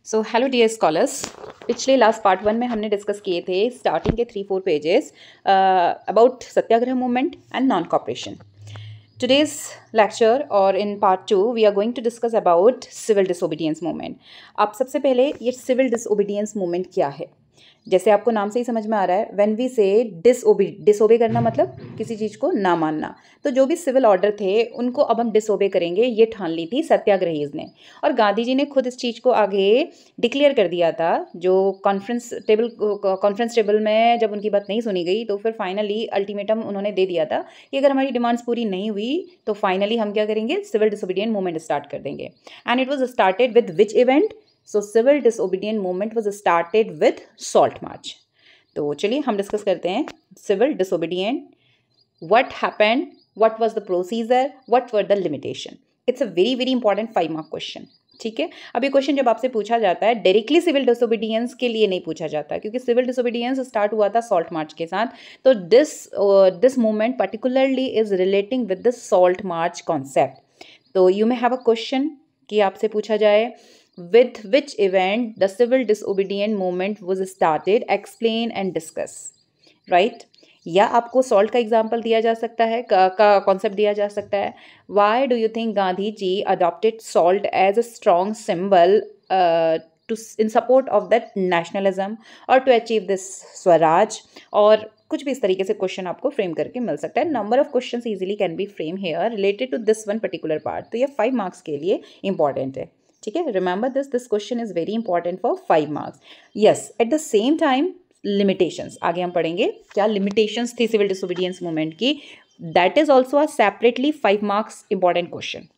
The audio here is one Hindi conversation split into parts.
सो हेलो डियर स्कॉलर्स, पिछले लास्ट पार्ट 1 में हमने डिस्कस किए थे स्टार्टिंग के 3-4 pages about Satyagraha movement and non cooperation. Today's lecture or in part 2 we are going to discuss about civil disobedience movement. अब सबसे पहले ये civil disobedience movement क्या है. जैसे आपको नाम से ही समझ में आ रहा है, व्हेन वी से डिसओबे करना मतलब किसी चीज़ को ना मानना. तो जो भी सिविल ऑर्डर थे उनको अब हम डिसओबे करेंगे, ये ठान ली थी सत्याग्रहीज ने. और गांधी जी ने खुद इस चीज़ को आगे डिक्लेयर कर दिया था. जो कॉन्फ्रेंस टेबल में जब उनकी बात नहीं सुनी गई तो फिर फाइनली अल्टीमेटम उन्होंने दे दिया था कि अगर हमारी डिमांड्स पूरी नहीं हुई तो फाइनली हम क्या करेंगे, सिविल डिसोबीडियंट मूवमेंट स्टार्ट कर देंगे. And it was started with which event. So civil disobedient movement was started with salt march. तो चलिए हम डिस्कस करते हैं civil disobedient. What happened? What was the procedure? What were the limitation? It's a very very important 5 mark question. ठीक है. अब ये क्वेश्चन जब आपसे पूछा जाता है डायरेक्टली सिविल डिसोबीडियंस के लिए नहीं पूछा जाता, क्योंकि सिविल डिसोबीडियंस स्टार्ट हुआ था सॉल्ट मार्च के साथ. तो this movement particularly is relating with the salt march concept. तो you may have a question कि आपसे पूछा जाए with which event the civil disobedient movement was started, explain and discuss, right? या आपको सॉल्ट का एग्जाम्पल दिया जा सकता है, का कॉन्सेप्ट दिया जा सकता है. Why do you think Gandhi ji adopted salt as a strong symbol to in support of that nationalism और टू अचीव दिस स्वराज. और कुछ भी इस तरीके से क्वेश्चन आपको फ्रेम करके मिल सकता है. Number of questions easily can be frame here related to this one particular part. तो ये 5 मार्क्स के लिए इंपॉर्टेंट है. ठीक है, remember this question is very important for 5 marks. Yes, at the same time limitations आगे हम पढ़ेंगे. क्या लिमिटेशंस थी सिविल डिसोबीडियंस मूवमेंट की, that is also a separately 5 marks important question.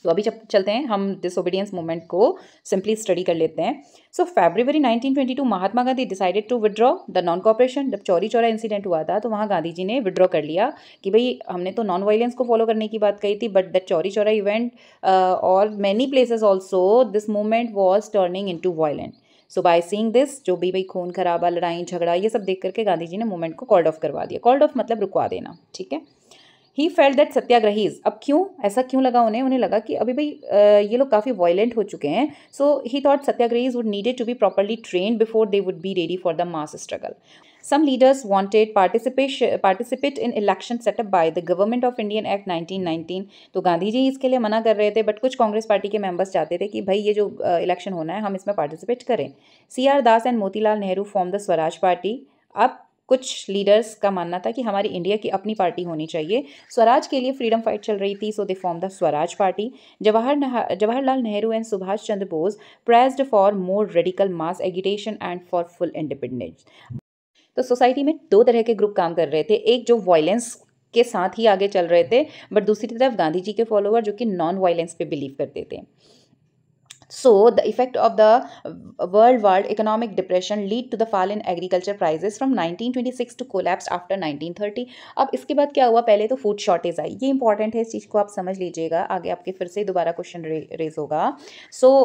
तो अभी जब चलते हैं हम डिसोबीडियंस मूवमेंट को सिंपली स्टडी कर लेते हैं. So February 1922 Mahatma Gandhi decided to withdraw the non cooperation. जब चौरी चौरा इंसिडेंट हुआ था तो वहाँ गांधी जी ने विड्रॉ कर लिया कि भाई हमने तो नॉन वायलेंस को फॉलो करने की बात कही थी, but that Chauri Chaura event और many places also this movement was turning into violent. So by seeing this, जो भी भाई खून खराबा, लड़ाई झगड़ा, ये सब देख करके गांधी जी ने मूवमेंट को कॉल्ड ऑफ करवा दिया. कॉल्ड ऑफ मतलब रुकवा देना. ठीक है. ही फेल्ट दैट सत्याग्रहीज, अब क्यों ऐसा क्यों लगा उन्हें लगा कि अभी भाई ये लोग काफ़ी वायलेंट हो चुके हैं. So he thought satyagrahis would needed to be properly trained before they would be ready for the mass struggle. Some leaders wanted participate in election set up by the Government of Indian Act 1919. तो गांधी जी इसके लिए मना कर रहे थे, बट कुछ कांग्रेस पार्टी के मेंबर्स चाहते थे कि भाई ये जो इलेक्शन होना है हम इसमें पार्टिसिपेट करें. CR Das and Motilal Nehru form the Swaraj party. अब कुछ लीडर्स का मानना था कि हमारी इंडिया की अपनी पार्टी होनी चाहिए. स्वराज के लिए फ्रीडम फाइट चल रही थी, so they form the Swaraj Party. Jawaharlal Nehru and Subhash Chandra Bose pressed for more radical mass agitation and for full independence. तो सोसाइटी में 2 तरह के ग्रुप काम कर रहे थे. एक जो वायलेंस के साथ ही आगे चल रहे थे, बट दूसरी तरफ गांधी जी के फॉलोअर जो कि नॉन वायलेंस पे बिलीव करते थे. So the effect of the worldwide economic depression lead to the fall in agriculture prices from 1926 to collapse after 1930. अब इसके बाद क्या हुआ, पहले तो फूड शॉर्टेज आई. ये इंपॉर्टेंट है, इस चीज़ को आप समझ लीजिएगा, आगे आपके फिर से दोबारा क्वेश्चन रेज होगा. सो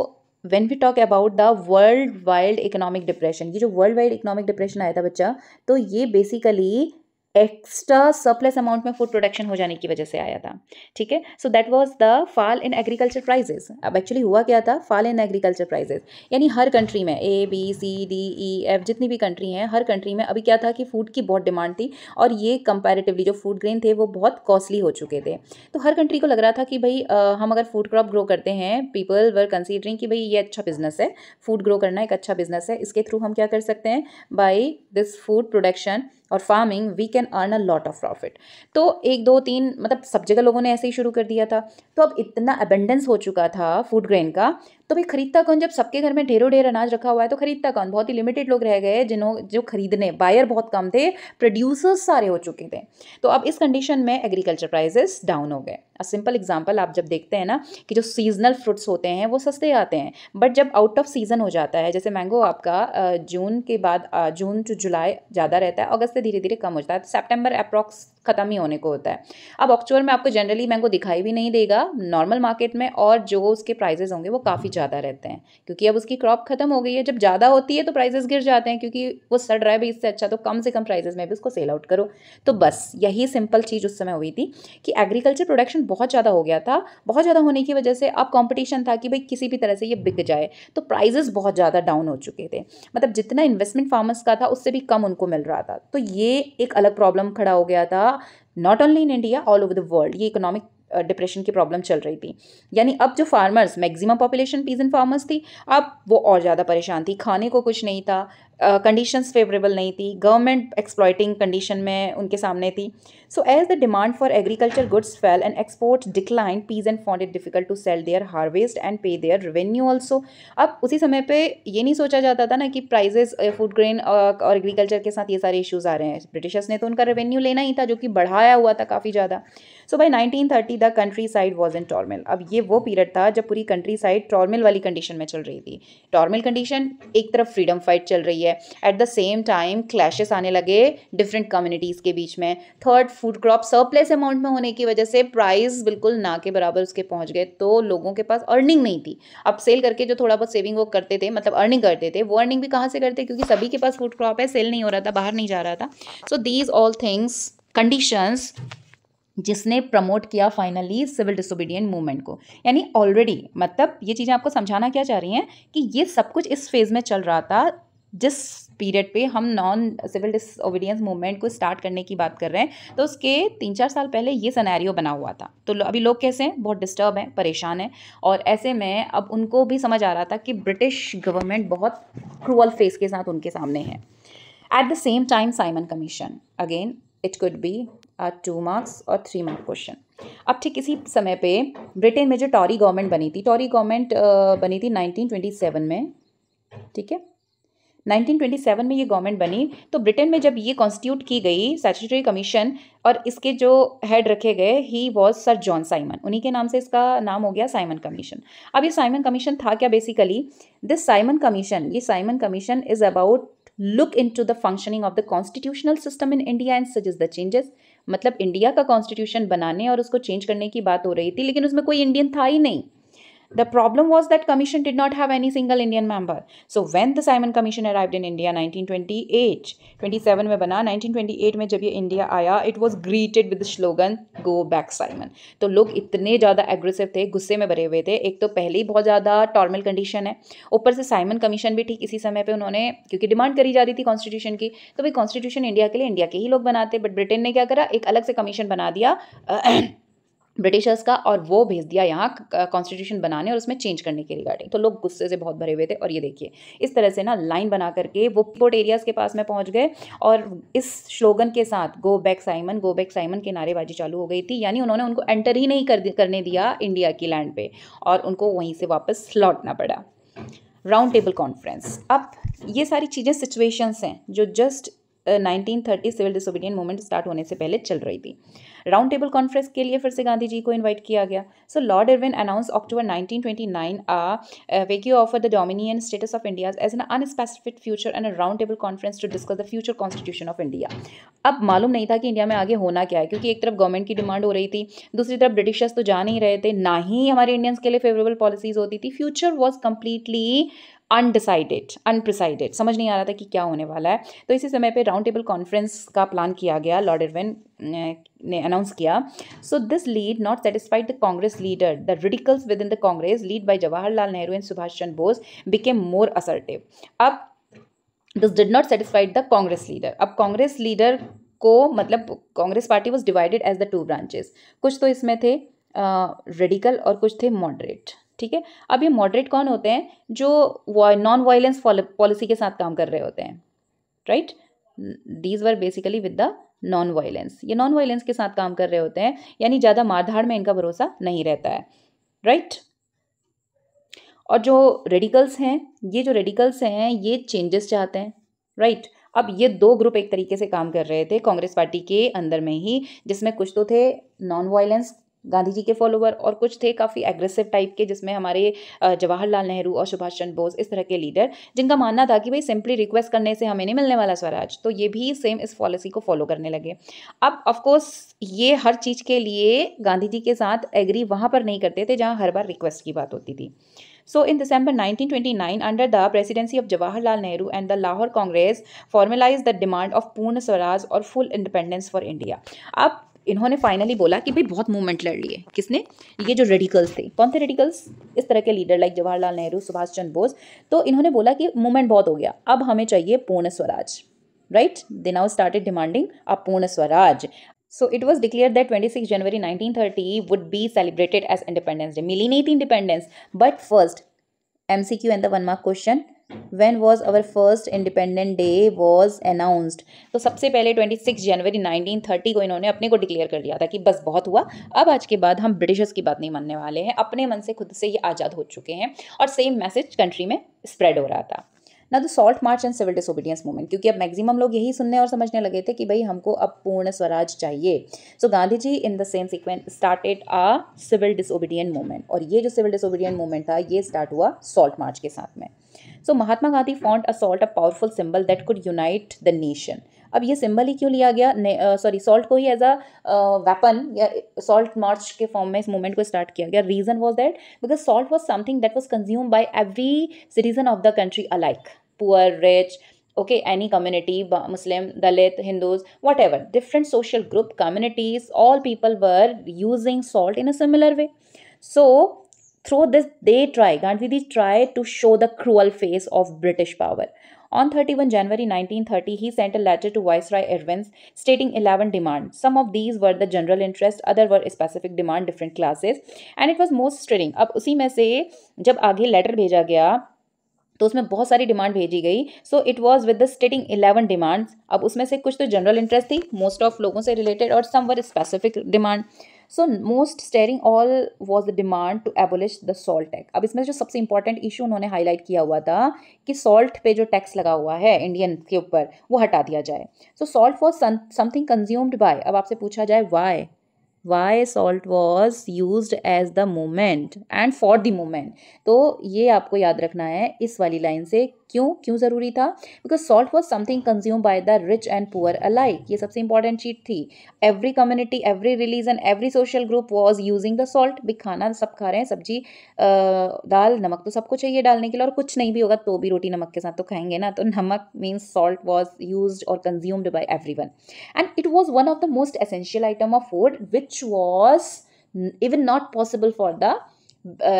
when we talk about the world wide economic depression, ये जो वर्ल्ड वाइड इकोनॉमिक डिप्रेशन आया था बच्चा, तो ये बेसिकली एक्स्ट्रा सरप्लस अमाउंट में फूड प्रोडक्शन हो जाने की वजह से आया था. ठीक है. So that was the fall in agriculture prices. अब एक्चुअली हुआ क्या था, फॉल इन एग्रीकल्चर प्राइजेस यानी हर कंट्री में ABCDEF जितनी भी कंट्री हैं, हर कंट्री में अभी क्या था कि फूड की बहुत डिमांड थी, और ये कंपैरेटिवली जो फूड ग्रेन थे वो बहुत कॉस्टली हो चुके थे. तो हर कंट्री को लग रहा था कि भाई हम अगर फूड क्रॉप ग्रो करते हैं, पीपल वर कंसीडरिंग कि भाई ये अच्छा बिजनेस है, फूड ग्रो करना एक अच्छा बिजनेस है, इसके थ्रू हम क्या कर सकते हैं, बाई दिस फूड प्रोडक्शन और farming we can earn a lot of profit. तो 1 2 3 मतलब सब जगह लोगों ने ऐसे ही शुरू कर दिया था. तो अब इतना अबेंडेंस हो चुका था फूड ग्रेन का, तो भाई खरीदता कौन, जब सबके घर में ढेरों ढेर अनाज रखा हुआ है तो खरीदता कौन. बहुत ही लिमिटेड लोग रह गए जो खरीदने, बायर बहुत कम थे, प्रोड्यूसर्स सारे हो चुके थे. तो अब इस कंडीशन में एग्रीकल्चर प्राइजेस डाउन हो गए. अ सिंपल एग्जांपल, आप जब देखते हैं ना कि जो सीजनल फ्रूट्स होते हैं वो सस्ते आते हैं, बट जब आउट ऑफ सीजन हो जाता है, जैसे मैंगो आपका जून के बाद जून टू जुलाई ज़्यादा रहता है, अगस्त से धीरे धीरे कम हो जाता है, सितंबर अप्रॉक्स ख़त्म ही होने को होता है। अब अक्टूबर में आपको जनरली मैंगो दिखाई भी नहीं देगा नॉर्मल मार्केट में, और जो उसके प्राइजेस होंगे वो काफ़ी ज़्यादा रहते हैं क्योंकि अब उसकी क्रॉप खत्म हो गई है। जब ज़्यादा होती है तो प्राइजेस गिर जाते हैं क्योंकि वो सड़ रहा है भाई, इससे अच्छा तो कम से कम प्राइजेस में भी उसको सेल आउट करो। तो बस यही सिंपल चीज़ उस समय हुई थी कि एग्रीकल्चर प्रोडक्शन बहुत ज़्यादा हो गया था। बहुत ज़्यादा होने की वजह से अब कॉम्पिटिशन था कि भाई किसी भी तरह से ये बिक जाए, तो प्राइजेस बहुत ज़्यादा डाउन हो चुके थे। मतलब जितना इन्वेस्टमेंट फार्मर्स का था उससे भी कम उनको मिल रहा था। तो ये एक अलग प्रॉब्लम खड़ा हो गया था, not only in India, all over the world. ये इकोनॉमिक डिप्रेशन की प्रॉब्लम चल रही थी। यानी अब जो farmers, maximum population peasant farmers थी, अब वो और ज़्यादा परेशान थी। खाने को कुछ नहीं था, कंडीशंस फेवरेबल नहीं थी, गवर्नमेंट एक्सप्लॉइटिंग कंडीशन में उनके सामने थी। So as the demand for agriculture goods fell and export decline, peasant found it difficult to sell their harvest and pay their revenue also. अब उसी समय पे ये नहीं सोचा जाता था ना कि प्राइजेस फूड ग्रेन और एग्रीकल्चर के साथ ये सारे इश्यूज आ रहे हैं। ब्रिटिशर्स ने तो उनका रेवेन्यू लेना ही था जो कि बढ़ाया हुआ था काफ़ी ज़्यादा। So by 1930 the countryside was in turmoil. अब ये वो पीरियड था जब पूरी कंट्री साइड टॉर्मिल वाली कंडीशन में चल रही थी। टॉर्मिल कंडीशन, एक तरफ फ्रीडम फाइट चल रही है, eight the same time clashes आने लगे डिफरेंट कम्युनिटीज़ के बीच में। Third, food crop surplus amount में होने की वजह से प्राइस बिल्कुल ना के बराबर उसके पहुंच गए, तो लोगों के पास अर्निंग नहीं थी। अब सेल करके जो थोड़ा बहुत सेविंग वो करते थे, मतलब अर्निंग करते थे, वो अर्निंग भी कहाँ से करते, क्योंकि सभी के पास फूड क्रॉप है, सेल नहीं हो रहा था, बाहर नहीं जा रहा था। सो दीज ऑल थिंग्स, कंडीशंस, जिसने प्रमोट किया फाइनली सिविल डिसोबीडिएंट मूवमेंट को। यानी ऑलरेडी, मतलब ये चीज़ें आपको समझाना क्या चाह रही हैं कि ये सब कुछ इस फेज़ में चल रहा था जिस पीरियड पे हम नॉन सिविल डिसओबीडियंस मूवमेंट को स्टार्ट करने की बात कर रहे हैं। तो उसके 3-4 साल पहले ये सिनेरियो बना हुआ था। तो अभी लोग कैसे हैं, बहुत डिस्टर्ब हैं, परेशान हैं, और ऐसे में अब उनको भी समझ आ रहा था कि ब्रिटिश गवर्नमेंट बहुत क्रूअल फेस के साथ उनके सामने है। Eight the same time Simon commission, again it could be 2 marks और 3 मार्क क्वेश्चन। अब ठीक इसी समय पे ब्रिटेन में जो टॉरी गवर्नमेंट बनी थी, टॉरी गवर्नमेंट बनी थी 1927 में, ठीक है। 1927 में ये गवर्नमेंट बनी। तो ब्रिटेन में जब ये कॉन्स्टिट्यूट की गई स्टैट्यूटरी कमीशन, और इसके जो हेड रखे गए, he was sir John Simon, उन्हीं के नाम से इसका नाम हो गया साइमन कमीशन। अब ये साइमन कमीशन था क्या बेसिकली? दिस साइमन कमीशन, ये Simon commission is about look into the functioning of the constitutional system in India and suggest the changes. मतलब इंडिया का कॉन्स्टिट्यूशन बनाने और उसको चेंज करने की बात हो रही थी, लेकिन उसमें कोई इंडियन था ही नहीं। The problem was that commission did not have any single Indian member. So when the Simon Commission arrived in India 1928, 27 में बना, 1928 में जब ये इंडिया आया, it was greeted with the slogan Go back Simon। तो लोग इतने ज़्यादा एग्रेसिव थे, गुस्से में भरे हुए थे। एक तो पहले ही बहुत ज़्यादा टॉर्मल कंडीशन है, ऊपर से साइमन कमीशन भी ठीक इसी समय पे उन्होंने, क्योंकि डिमांड करी जा रही थी कॉन्स्टिट्यूशन की, तो भाई कॉन्स्टिट्यूशन इंडिया के लिए इंडिया के ही लोग बनाते, बट ब्रिटेन ने क्या करा, एक अलग से कमीशन बना दिया ब्रिटिशर्स का, और वो भेज दिया यहाँ कॉन्स्टिट्यूशन बनाने और उसमें चेंज करने के रिगार्डिंग। तो लोग गुस्से से बहुत भरे हुए थे, और ये देखिए इस तरह से ना लाइन बना करके वो पोर्ट एरियाज़ के पास में पहुँच गए, और इस स्लोगन के साथ गो बैक साइमन की नारेबाजी चालू हो गई थी। यानी उन्होंने उनको एंटर ही नहीं करने दिया इंडिया की लैंड पे, और उनको वहीं से वापस लौटना पड़ा। राउंड टेबल कॉन्फ्रेंस, अब ये सारी चीज़ें सिचुएशंस हैं जो just 1930 civil disobedient movement start होने से पहले चल रही थी। राउंड टेबल कॉन्फ्रेंस के लिए फिर से गांधी जी को इनवाइट किया गया। So Lord Irwin announce October 1929 vague offer the dominion status of India as an unspecific future and a round table conference to discuss the future constitution of India. अब मालूम नहीं था कि इंडिया में आगे होना क्या है, क्योंकि एक तरफ गवर्नमेंट की डिमांड हो रही थी, दूसरी तरफ ब्रिटिशर्स तो जा नहीं रहे थे, ना ही हमारे इंडियंस के लिए फेवरेबल पॉलिसीज होती थी। फ्यूचर वॉज कम्प्लीटली अनडिसाइडेड, अनप्रिसाइडेड, समझ नहीं आ रहा था कि क्या होने वाला है। तो इसी समय पे राउंड टेबल कॉन्फ्रेंस का प्लान किया गया, लॉर्ड इरविन ने अनाउंस किया। So this lead not satisfied the Congress leader, the radicals within the Congress lead by Jawaharlal Nehru and Subhash Chandra Bose became more assertive. अब this did not satisfied the Congress leader. अब कांग्रेस लीडर को, मतलब Congress party was divided as the 2 branches. कुछ तो इसमें थे रेडिकल और कुछ थे मॉडरेट, ठीक है। अब ये मॉडरेट कौन होते हैं? जो नॉन वायलेंस पॉलिसी के साथ काम कर रहे होते हैं, right. These were basically with the non violence, ये नॉन वायलेंस के साथ काम कर रहे होते हैं, यानी ज़्यादा मारधाड़ में इनका भरोसा नहीं रहता है, राइट। और जो रेडिकल्स हैं, ये चेंजेस चाहते हैं, राइट। अब ये 2 ग्रुप एक तरीके से काम कर रहे थे कांग्रेस पार्टी के अंदर में ही, जिसमें कुछ तो थे नॉन वायलेंस गांधी जी के फॉलोवर, और कुछ थे काफ़ी एग्रेसिव टाइप के, जिसमें हमारे जवाहरलाल नेहरू और सुभाष चंद्र बोस, इस तरह के लीडर, जिनका मानना था कि भाई सिंपली रिक्वेस्ट करने से हमें नहीं मिलने वाला स्वराज, तो ये भी सेम इस पॉलिसी को फॉलो करने लगे। अब ऑफकोर्स ये हर चीज़ के लिए गांधी जी के साथ एग्री वहाँ पर नहीं करते थे जहाँ हर बार रिक्वेस्ट की बात होती थी। So in December 1929, under the presidency of Jawaharlal Nehru and the Lahore Congress, formalized the demand of पूर्ण स्वराज और फुल इंडिपेंडेंस फॉर इंडिया। अब इन्होंने फाइनली बोला कि भाई बहुत मूवमेंट लड़ लिए, किसने? ये जो रेडिकल्स थे। कौन थे रेडिकल्स? इस तरह के लीडर लाइक जवाहरलाल नेहरू, सुभाष चंद्र बोस। तो इन्होंने बोला कि मूवमेंट बहुत हो गया, अब हमें चाहिए पूर्ण स्वराज, राइट? दे नाउ स्टार्टेड डिमांडिंग अ पूर्ण Swaraj. So it was declared that 26 January 1930 would be celebrated as Independence Day. मिली नहीं थी independence, but first MCQ and the 1 mark question, when was our first independent day was announced? तो सबसे पहले 26 जनवरी 1930 को इन्होंने अपने को डिक्लेयर कर दिया था कि बस बहुत हुआ, अब आज के बाद हम ब्रिटिशर्स की बात नहीं मानने वाले हैं, अपने मन से खुद से ये आज़ाद हो चुके हैं। और सेम मैसेज कंट्री में स्प्रेड हो रहा था ना। The salt march and civil disobedience movement, क्योंकि अब मैक्सिमम लोग यही सुनने और समझने लगे थे कि भाई हमको अब पूर्ण स्वराज चाहिए। So Gandhi ji in the same sequence started a civil disobedient movement, और ये जो सिविल डिसोबीडियंट मूवमेंट था ये स्टार्ट हुआ सॉल्ट मार्च के साथ में। So Mahatma Gandhi found a salt a powerful symbol that could unite the nation. अब ये सिंबल ही क्यों लिया गया? सॉल्ट को ही एज अ वेपन या सॉल्ट मार्च के फॉर्म में इस मूवमेंट को स्टार्ट किया गया। Reason was that because salt was something that was consume by every citizen of the country alike, poor, rich, okay, any community, Muslim, Dalit, Hindus, whatever, different social group, communities, all people were using salt in a similar way. So through this Gandhi tried to show the cruel face of British power. On 31 January 1930, he sent a letter to Viceroy Irwin stating 11 demands. Some of these were the general interest, other were specific demand, different classes, and it was most stirring. अब उसी में से जब आगे लेटर भेजा गया तो उसमें बहुत सारी डिमांड भेजी गई। So it was with the stating 11 demands. अब उसमें से कुछ तो जनरल इंटरेस्ट थी, मोस्ट ऑफ लोगों से रिलेटेड, और some were specific demand. So most stirring all was the demand to abolish the salt tax. अब इसमें जो सबसे इंपॉर्टेंट इशू उन्होंने हाईलाइट किया हुआ था कि सॉल्ट पे जो टैक्स लगा हुआ है इंडियन के ऊपर वो हटा दिया जाए। सो salt was something consumed by, अब आपसे पूछा जाए why salt was used as the movement and for the movement, तो ये आपको याद रखना है इस वाली लाइन से। क्यों ज़रूरी था? Because salt was something consume by the rich and poor alike, ये सबसे इंपॉर्टेंट चीज थी। Every community, every religion, every social group was using the salt. भी खाना सब खा रहे हैं, सब्जी दाल नमक तो सबको चाहिए डालने के लिए, और कुछ नहीं भी होगा तो भी रोटी नमक के साथ तो खाएंगे ना, तो नमक मीन्स सॉल्ट वॉज यूज्ड और consumed by everyone, and it was one of the most essential item of food which was even not possible for the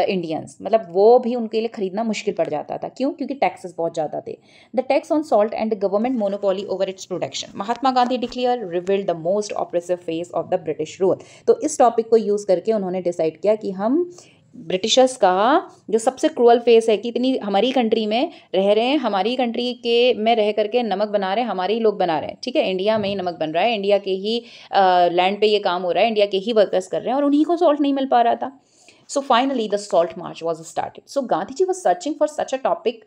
Indians, मतलब वो भी उनके लिए खरीदना मुश्किल पड़ जाता था। क्यों? क्योंकि टैक्सेस बहुत ज़्यादा थे। The tax on salt and the government monopoly over its production, Mahatma Gandhi declare revealed the most oppressive face of the British rule. तो इस टॉपिक को यूज़ करके उन्होंने डिसाइड किया कि हम ब्रिटिशर्स का जो सबसे क्रूअल फेस है कि इतनी हमारी कंट्री में रह रहे हैं, हमारी कंट्री के में रह करके नमक बना रहे हैं, हमारे ही लोग बना रहे हैं, ठीक है, इंडिया में ही नमक बन रहा है, इंडिया के ही लैंड पे ये काम हो रहा है, इंडिया के ही वर्कर्स कर रहे हैं, और उन्हीं को सॉल्ट नहीं मिल पा रहा था। So finally, the salt march was started. So Gandhiji was searching for such a topic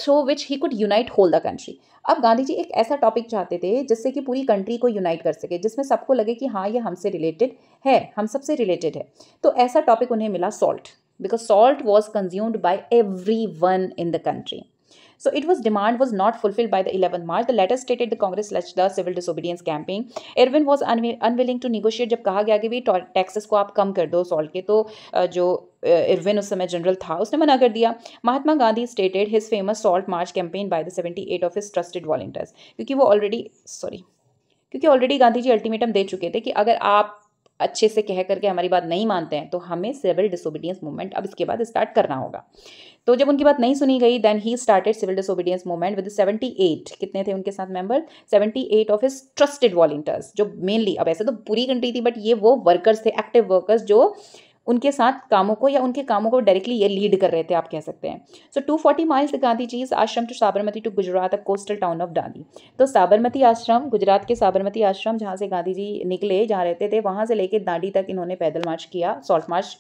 through which he could unite whole the country. अब गांधी जी एक ऐसा टॉपिक चाहते थे जिससे कि पूरी कंट्री को यूनाइट कर सके, जिसमें सबको लगे कि हाँ ये हमसे रिलेटेड है, हम सबसे रिलेटेड है। तो ऐसा टॉपिक उन्हें मिला salt, because salt was consumed by everyone in the country. So it was demand was not fulfilled by the 11th March. The letter stated the Congress launched the civil disobedience campaign. Irwin was unwilling to negotiate. जब कहा गया कि भी टैक्सेस को आप कम कर दो सॉल्ट के, तो जो इरविन उस समय जनरल था उसने मना कर दिया. Mahatma Gandhi started his famous salt march campaign by the 78 of his trusted volunteers, क्योंकि ऑलरेडी गांधी जी अल्टीमेटम दे चुके थे कि अगर आप अच्छे से कह करके हमारी बात नहीं मानते हैं तो हमें सिविल डिसोबीडियंस मूवमेंट अब इसके बाद स्टार्ट करना होगा. तो जब उनकी बात नहीं सुनी गई, then he started civil disobedience movement with 78, कितने थे उनके साथ member, 78 of his trusted volunteers, जो मेनली, अब ऐसे तो पूरी कंट्री थी बट ये वो वर्कर्स थे, एक्टिव वर्कर्स, जो उनके साथ कामों को या उनके कामों को डायरेक्टली ये लीड कर रहे थे, आप कह सकते हैं. So 240 miles the Gandhi ji's ashram to Sabarmati to Gujarat, a coastal town of Dandi. तो साबरमती आश्रम, गुजरात के साबरमती आश्रम जहाँ से गांधी जी निकले, जहाँ रहते थे, वहाँ से लेके दांडी तक इन्होंने पैदल मार्च किया, सॉल्ट मार्च.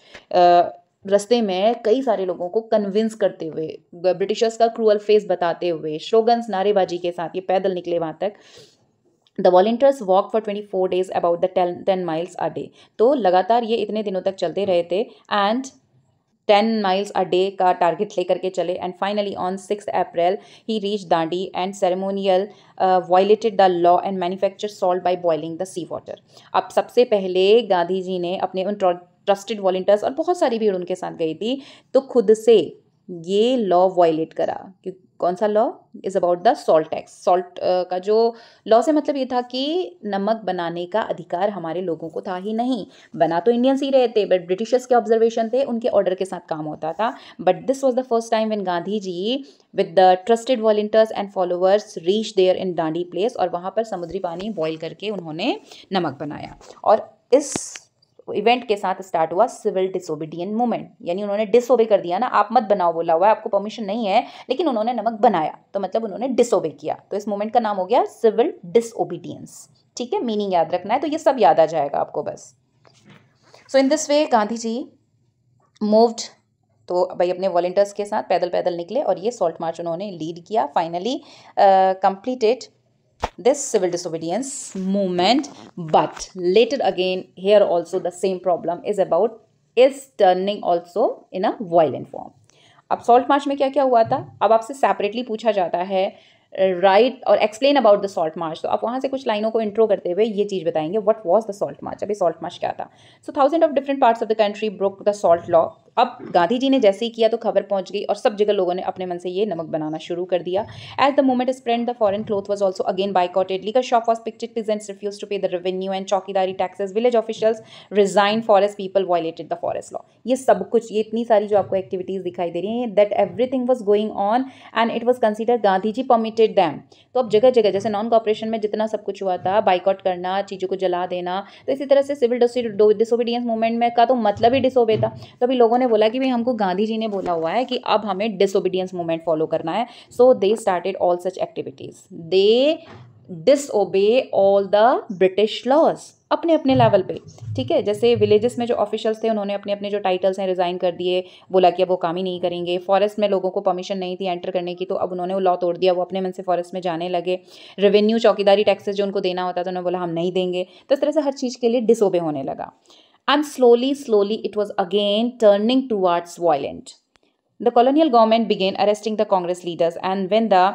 रास्ते में कई सारे लोगों को कन्विंस करते हुए, ब्रिटिशर्स का क्रूअल फेस बताते हुए, स्लोगन्स नारेबाजी के साथ ये पैदल निकले वहाँ तक. The volunteers walk for 24 days about the 10 miles a day। तो लगातार ये इतने दिनों तक चलते रहे थे एंड 10 miles a day का टारगेट लेकर के चले and finally on 6 April he reach Dandi and ceremonial violated the law and manufacture salt by boiling the sea water. अब सबसे पहले गांधी जी ने अपने उन ट्रस्टेड वॉलंटियर्स और बहुत सारी भीड़ उनके साथ गई थी तो खुद से ये लॉ वायलेट करा। कौन सा law? Is about the salt tax. Salt का जो लॉ से मतलब ये था कि नमक बनाने का अधिकार हमारे लोगों को था ही नहीं। बना तो इंडियंस ही रहे थे बट ब्रिटिशर्स के ऑब्जर्वेशन थे, उनके ऑर्डर के साथ काम होता था। But this was the first time when Gandhi ji with the trusted volunteers and followers reach there in Dandi place, और वहाँ पर समुद्री पानी बॉयल करके उन्होंने नमक बनाया। और इस इवेंट के साथ स्टार्ट हुआ सिविल डिसोबीडियंट मूवमेंट, यानी उन्होंने डिसोबे कर दिया ना, आप मत बनाओ बोला हुआ है, आपको परमिशन नहीं है, लेकिन उन्होंने नमक बनाया तो मतलब उन्होंने डिसोबे किया। तो इस मूवमेंट का नाम हो गया सिविल डिसोबीडियंस। ठीक है, मीनिंग याद रखना है, तो ये सब याद आ जाएगा आपको बस। So in this way Gandhi ji moved, तो भाई अपने वॉलंटियर्स के साथ पैदल पैदल निकले और ये सॉल्ट मार्च उन्होंने लीड किया। Finally completed this civil disobedience movement, but later again here also the same problem is turning also in a violent form। अब सॉल्ट मार्च में क्या क्या हुआ था, अब आपसे सेपरेटली पूछा जाता है राइट और एक्सप्लेन अबाउट द सॉल्ट मार्च, तो आप वहाँ से कुछ लाइनों को इंट्रो करते हुए ये चीज़ बताएंगे व्हाट वाज द सॉल्ट मार्च। अभी सॉल्ट मार्च क्या था? सो 1000 of different parts of the country broke the salt law. अब गांधी जी ने जैसे ही किया तो खबर पहुंच गई और सब जगह लोगों ने अपने मन से ये नमक बनाना शुरू कर दिया। As the movement spread the foreign cloth was also again boycotted, liquor shop was picketed, peasants refused to pay the revenue and chowkidari taxes, village officials resign, forest people violated the forest law. ये सब कुछ, ये इतनी सारी जो आपको एक्टिविटीज दिखाई दे रही हैं, that everything was going on and it was considered Gandhi ji permitted them. तो अब जगह जगह जैसे नॉन कॉपरेशन में जितना सब कुछ हुआ था, बाइकआउट करना, चीज़ों को जला देना, तो इसी तरह से सिविल डिसोबीडियंस मूवमेंट में का तो मतलब ही डिसोबे था। तो अभी लोगों ने बोला कि भाई हमको गांधी जी ने बोला हुआ है कि अब हमें डिसोबीडियंस मूवमेंट फॉलो करना है। So they started all such activities, they disobey all the British laws अपने अपने लेवल पे। ठीक है, जैसे विलेजेस में जो ऑफिशियल्स थे उन्होंने अपने अपने जो टाइटल्स हैं रिजाइन कर दिए, बोला कि अब वो काम ही नहीं करेंगे। फॉरेस्ट में लोगों को परमिशन नहीं थी एंटर करने की, तो अब उन्होंने वो लॉ तोड़ दिया, वो अपने मन से फॉरेस्ट में जाने लगे। रेवेन्यू चौकीदारी टैक्सेस जो उनको देना होता था, उन्होंने बोला हम नहीं देंगे। तो इस तरह से हर चीज़ के लिए डिसोबे होने लगा and slowly it was again turning towards violent। The colonial government began arresting the Congress leaders, and when the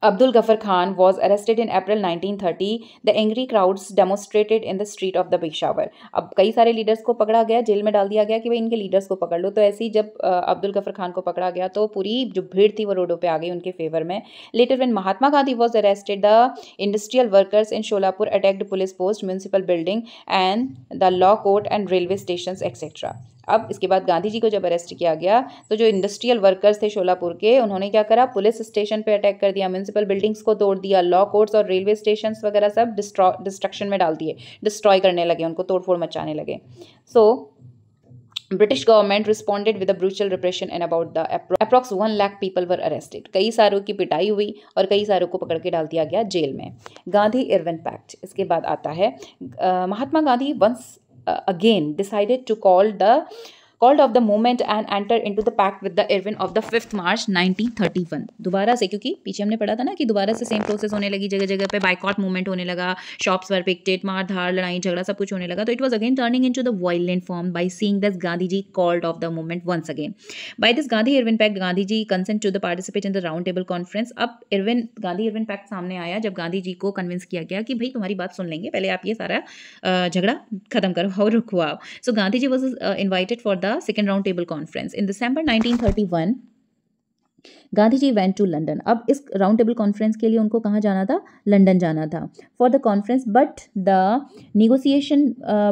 Abdul Ghaffar Khan was arrested in April 1930, the angry crowds demonstrated in the street of the Peshawar। अब कई सारे लीडर्स को पकड़ा गया, जेल में डाल दिया गया कि भाई इनके लीडर्स को पकड़ लो। तो ऐसे ही जब अब्दुल गफर खान को पकड़ा गया तो पूरी जो भीड़ थी वो रोडों पे आ गई उनके फेवर में। Letter when Mahatma Gandhi was arrested, the industrial workers in Sholapur attacked police post, municipal building and the law court and railway stations etc। अब इसके बाद गांधी जी को जब अरेस्ट किया गया तो जो इंडस्ट्रियल वर्कर्स थे शोलापुर के, उन्होंने क्या करा, पुलिस स्टेशन पे अटैक कर दिया, म्यूनसिपल बिल्डिंग्स को तोड़ दिया, लॉ कोर्ट्स और रेलवे स्टेशंस वगैरह सब डिस्ट्रक्शन में डाल दिए, डिस्ट्रॉय करने लगे, उनको तोड़फोड़ मचाने लगे। So British government responded with a brutal repression and about the approx 1 lakh people were arrested. कई सारों की पिटाई हुई और कई सारों को पकड़ के डाल दिया गया जेल में। गांधी इरविन पैक्ट, इसके बाद आता है Mahatma Gandhi once again decided to called off the movement and enter into the pact with the Irwin of the 5th March 1931। दोबारा से, क्योंकि पीछे हमने पढ़ा था ना कि दोबारा से सेम प्रोसेस होने लगी, जगह जगह पे बाइकआउट मूवमेंट होने लगा, शॉप्स वर पिकेटेड, मार धार, लड़ाई झगड़ा सब कुछ होने लगा। तो it was again turning into the violent form by seeing that Gandhi ji called of the movement once again. By this Gandhi Irwin pact Gandhi ji consent to the participate in the round table conference. अब गांधी इरविन पैक्ट सामने आया जब गांधी जी को कन्विंस किया गया कि भाई तुम्हारी बात सुन लेंगे, पहले आप ये सारा झगड़ा खत्म करो और रुको आओ। So Gandhi ji was invited for the second round table conference in December 1931। Gandhi ji went to London. अब इस राउंड टेबल कॉन्फ्रेंस के लिए उनको कहाँ जाना था? लंदन जाना था for the conference, but the negotiation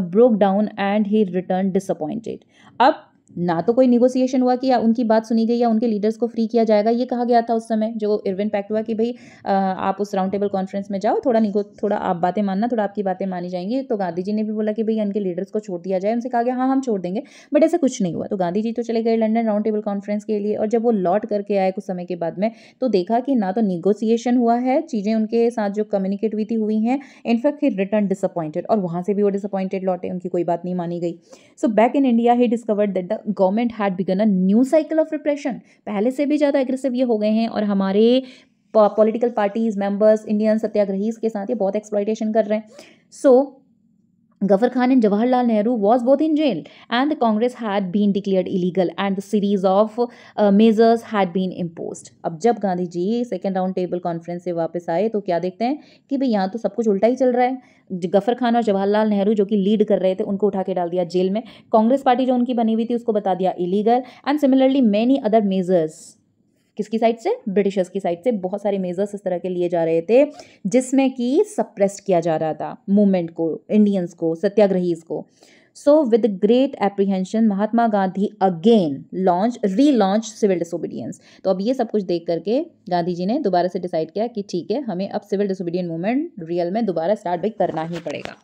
broke down and he return disappointed. अब ना तो कोई निगोसिएशन हुआ कि उनकी बात सुनी गई या उनके लीडर्स को फ्री किया जाएगा, ये कहा गया था उस समय जो इरविन पैक्ट हुआ कि भाई आप उस राउंड टेबल कॉन्फ्रेंस में जाओ, थोड़ा आप बातें मानना, थोड़ा आपकी बातें मानी जाएंगी। तो गांधी जी ने भी बोला कि भाई उनके लीडर्स को छोड़ दिया जाए, उनसे कहा गया हाँ हम छोड़ देंगे, बट ऐसा कुछ नहीं हुआ। तो गांधी जी तो चले गए लंदन राउंड टेबल कॉन्फ्रेंस के लिए, और जब वो लौट करके आए कुछ समय के बाद में तो देखा कि ना तो निगोसिएशन हुआ है, चीज़ें उनके साथ जो कम्युनिकेट हुई हैं, इनफैक्ट ही रिटर्न डिसअपॉइंटेड, और वहाँ से भी वो डिसअपॉइंटेड लौटे, उनकी कोई बात नहीं मानी गई। So back in India he discovered that the government had begun a new cycle of repression. पहले से भी ज़्यादा एग्रेसिव ये हो गए हैं और हमारे political parties, members, Indian satyagrahis के साथ ये बहुत एक्सप्लॉइटेशन कर रहे हैं. सो Ghaffar Khan and Jawaharlal Nehru was both in jail, and the Congress had been declared illegal, and the series of measures had been imposed. अब जब Gandhi ji second round table conference से वापस आए तो क्या देखते हैं कि भाई यहाँ तो सब कुछ उल्टा ही चल रहा है. गफर खान और जवाहरलाल नेहरू जो कि लीड कर रहे थे उनको उठा के डाल दिया जेल में. कांग्रेस पार्टी जो उनकी बनी हुई थी उसको बता दिया illegal. And similarly many other measures, किसकी साइड से? ब्रिटिशर्स की साइड से बहुत सारे मेजर्स इस तरह के लिए जा रहे थे जिसमें कि सप्रेस्ड किया जा रहा था मूवमेंट को, इंडियंस को, सत्याग्रहीज को. So with great apprehension Mahatma Gandhi again relaunch civil disobedience. तो अब ये सब कुछ देख करके गांधी जी ने दोबारा से डिसाइड किया कि ठीक है, हमें अब सिविल डिसोबीडियंट मूवमेंट रियल में दोबारा स्टार्ट भाई करना ही पड़ेगा.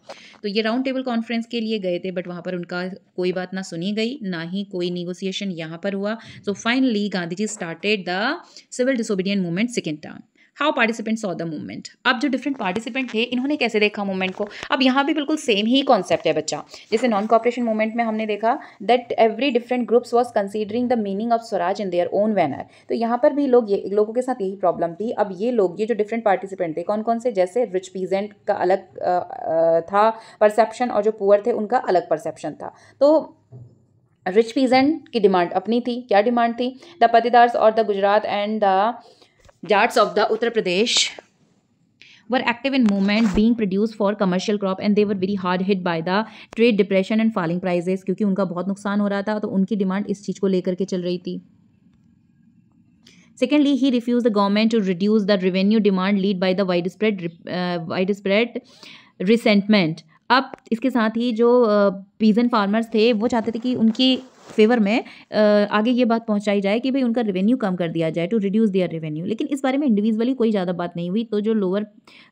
तो ये राउंड टेबल कॉन्फ्रेंस के लिए गए थे, बट वहाँ पर उनका कोई बात ना सुनी गई, ना ही कोई निगोसिएशन यहाँ पर हुआ. So finally Gandhi ji started the civil disobedient movement second term. How participant saw the movement. अब जो डिफरेंट पार्टिसिपेंट थे इन्होंने कैसे देखा मूवमेंट को. अब यहाँ भी बिल्कुल सेम ही कॉन्सेप्ट है बच्चा. जैसे नॉन कॉपरेशन मूवमेंट में हमने देखा that every different groups was considering the meaning of Swaraj in their own manner. तो यहाँ पर भी लोगों के साथ यही प्रॉब्लम थी. अब ये जो डिफरेंट पार्टिसिपेंट थे कौन कौन से, जैसे रिच पीजेंट का अलग था परसेप्शन और जो पुअर थे उनका अलग परसेप्शन था. तो रिच पीजेंट की डिमांड अपनी थी. क्या डिमांड थी? द पतिदार्स और the Gujarat and the Jats of the Uttar Pradesh were active in movement being produced for commercial crop, and they were very hard hit by the trade depression and falling prices. क्योंकि उनका बहुत नुकसान हो रहा था तो उनकी डिमांड इस चीज़ को लेकर के चल रही थी. Secondly, he refused the government to reduce the revenue demand lead by the widespread resentment. अब इसके साथ ही जो पीजन फार्मर्स थे वो चाहते थे कि उनकी फेवर में आगे ये बात पहुंचाई जाए कि भाई उनका रेवेन्यू कम कर दिया जाए, टू रिड्यूस देयर रेवेन्यू. लेकिन इस बारे में इंडिविजुअली कोई ज़्यादा बात नहीं हुई. तो जो लोअर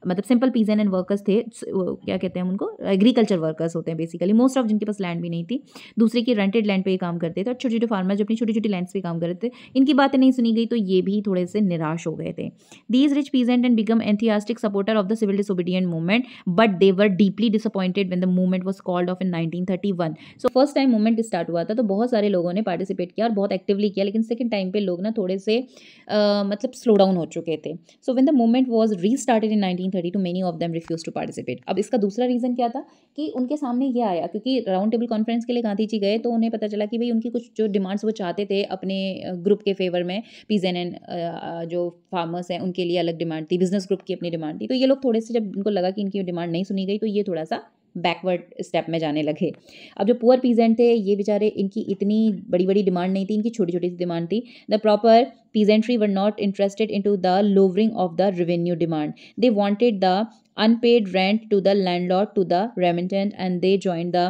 मतलब सिंपल पीजन एंड वर्कर्स थे, क्या कहते हैं उनको, एग्रीकल्चर वर्कर्स होते हैं बेसिकली, मोस्ट ऑफ जिनके पास लैंड भी नहीं थी, दूसरे की रेंटेड लैंड पे ही काम करते थे, और छोटे छोटे फार्मर जो अपनी छोटी छोटी लैंड्स पे काम कर रहे थे, इनकी बातें नहीं सुनी गई तो ये भी थोड़े से निराश हो गए थे. These rich peasant and become enthusiastic supporter of the civil disobedient movement, but they were deeply disappointed when the movement was called off in 1931. So first time movement start हुआ था तो बहुत सारे लोगों ने पार्टिसिपेट किया और बहुत एक्टिवली किया, लेकिन सेकंड टाइम पे लोग ना थोड़े से मतलब स्लो डाउन हो चुके थे. So when the movement was restarted in 1932 many of them refuse to participate. अब इसका दूसरा रीजन क्या था कि उनके सामने ये आया, क्योंकि राउंड टेबल कॉन्फ्रेंस के लिए गांधी जी गए तो उन्हें पता चला कि भाई उनकी कुछ जो डिमांड्स वो चाहते थे अपने ग्रुप के फेवर में, पीजेंट एंड जो फार्मर्स हैं उनके लिए अलग डिमांड थी, बिजनेस ग्रुप की अपनी डिमांड थी. तो ये लोग थोड़े से, जब इनको लगा कि इनकी डिमांड नहीं सुनी गई तो ये थोड़ा सा बैकवर्ड स्टेप में जाने लगे. अब जो पुअर पीजेंट थे ये बेचारे, इनकी इतनी बड़ी बड़ी डिमांड नहीं थी, इनकी छोटी छोटी सी डिमांड थी. The proper peasantry were not interested into the lowering of the revenue demand. They wanted the unpaid rent to the landlord to the remittent, and they joined the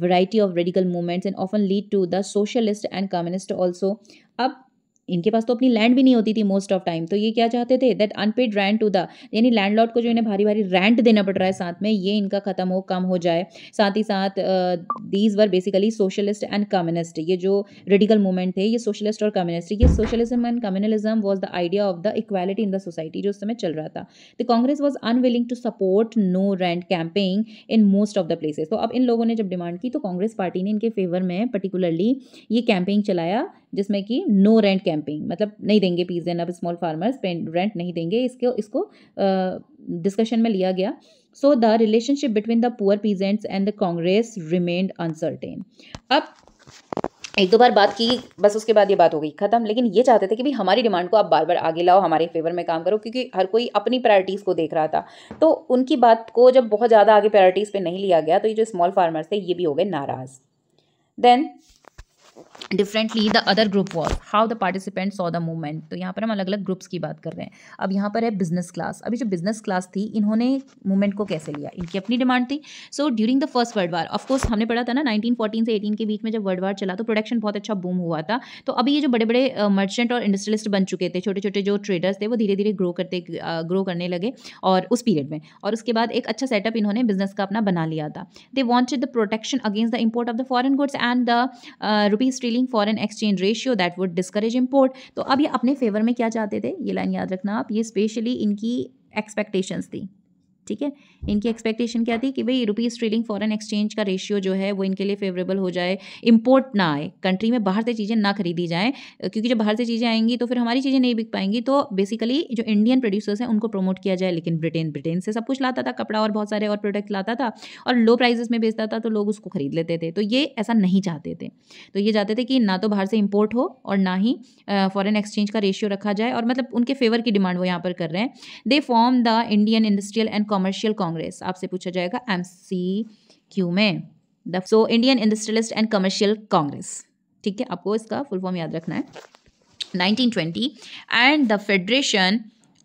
variety of radical movements and often lead to the socialist and communist also. अब इनके पास तो अपनी लैंड भी नहीं होती थी मोस्ट ऑफ टाइम, तो ये क्या चाहते थे, that unpaid rent to the, यानी लैंडलॉर्ड को जो इन्हें भारी भारी रेंट देना पड़ रहा है साथ में, ये इनका खत्म हो, कम हो जाए. साथ ही साथ these were basically socialist and communist. ये जो रेडिकल मूवमेंट थे ये सोशलिस्ट और कम्युनिस्ट. ये socialism and communalism was the idea of the equality in the society जो उस समय चल रहा था. The Congress was unwilling to support no rent campaigning in most of the places. तो अब इन लोगों ने जब डिमांड की तो कांग्रेस पार्टी ने इनके फेवर में पर्टिकुलरली ये कैंपेनिंग चलाया जिसमें कि नो रेंट कैंपेनिंग, मतलब नहीं देंगे पीजेंट अब स्मॉल फार्मर्स रेंट नहीं देंगे, इसको डिस्कशन में लिया गया. So the relationship between the poor peasants and the Congress remained uncertain. अब एक दो बार बात की, बस उसके बाद ये बात हो गई खत्म. लेकिन ये चाहते थे कि भाई हमारी डिमांड को आप बार बार आगे लाओ, हमारे फेवर में काम करो, क्योंकि हर कोई अपनी प्रायोरिटीज़ को देख रहा था. तो उनकी बात को जब बहुत ज़्यादा आगे प्रायोरिटीज़ पे नहीं लिया गया तो ये जो स्मॉल फार्मर्स थे ये भी हो गए नाराज़. Then differently the other group was how the participant saw the movement. तो यहाँ पर हम अलग अलग ग्रुप्स की बात कर रहे हैं. अब यहाँ पर है बिजनेस क्लास. अभी जो बिजनेस क्लास थी इन्होंने मूवमेंट को कैसे लिया, इनकी अपनी डिमांड थी. So during the first world war, of course हमने पढ़ा था ना 1914 से 18 के बीच में जब वर्ल्ड वार चला तो प्रोडक्शन बहुत अच्छा बूम हुआ था. तो अभी ये जो बड़े बड़े मर्चेंट और इंडस्ट्रियलिस्ट बन चुके थे, छोटे छोटे जो ट्रेडर्स थे वो धीरे धीरे ग्रो करने लगे और उस पीरियड में, और उसके बाद एक अच्छा सेटअप इन्होंने बिजनेस का अपना बना लिया था. They wanted the protection against the import of the foreign goods and the rupees stealing foreign exchange ratio that would discourage import. तो अब ये अपने फेवर में क्या चाहते थे, ये लाइन याद रखना आप, ये स्पेशली इनकी एक्सपेक्टेशंस थी. ठीक है। इनकी एक्सपेक्टेशन क्या थी कि भाई रुपीज़ ट्रिलियन फॉरेन एक्सचेंज का रेशियो जो है वो इनके लिए फेवरेबल हो जाए, इंपोर्ट ना आए, कंट्री में बाहर से चीज़ें ना खरीदी जाएं, क्योंकि जब बाहर से चीज़ें आएंगी तो फिर हमारी चीज़ें नहीं बिक पाएंगी। तो बेसिकली जो इंडियन प्रोड्यूसर्स हैं उनको प्रमोट किया जाए। लेकिन ब्रिटेन से सब कुछ लाता था, कपड़ा और बहुत सारे और प्रोडक्ट लाता था और लो प्राइजेस में बेचता था, तो लोग उसको खरीद लेते थे। तो ये ऐसा नहीं चाहते थे। तो ये चाहते थे कि ना तो बाहर से इंपोर्ट हो और ना ही फॉरेन एक्सचेंज का रेशियो रखा जाए, और मतलब उनके फेवर की डिमांड वो यहाँ पर कर रहे हैं। दे form the Indian industrial and commercial Congress. आपसे पूछा जाएगा MCQ में, so Indian industrialist and commercial Congress, ठीक है। आपको इसका फुल फॉर्म याद रखना है। 1920 and the federation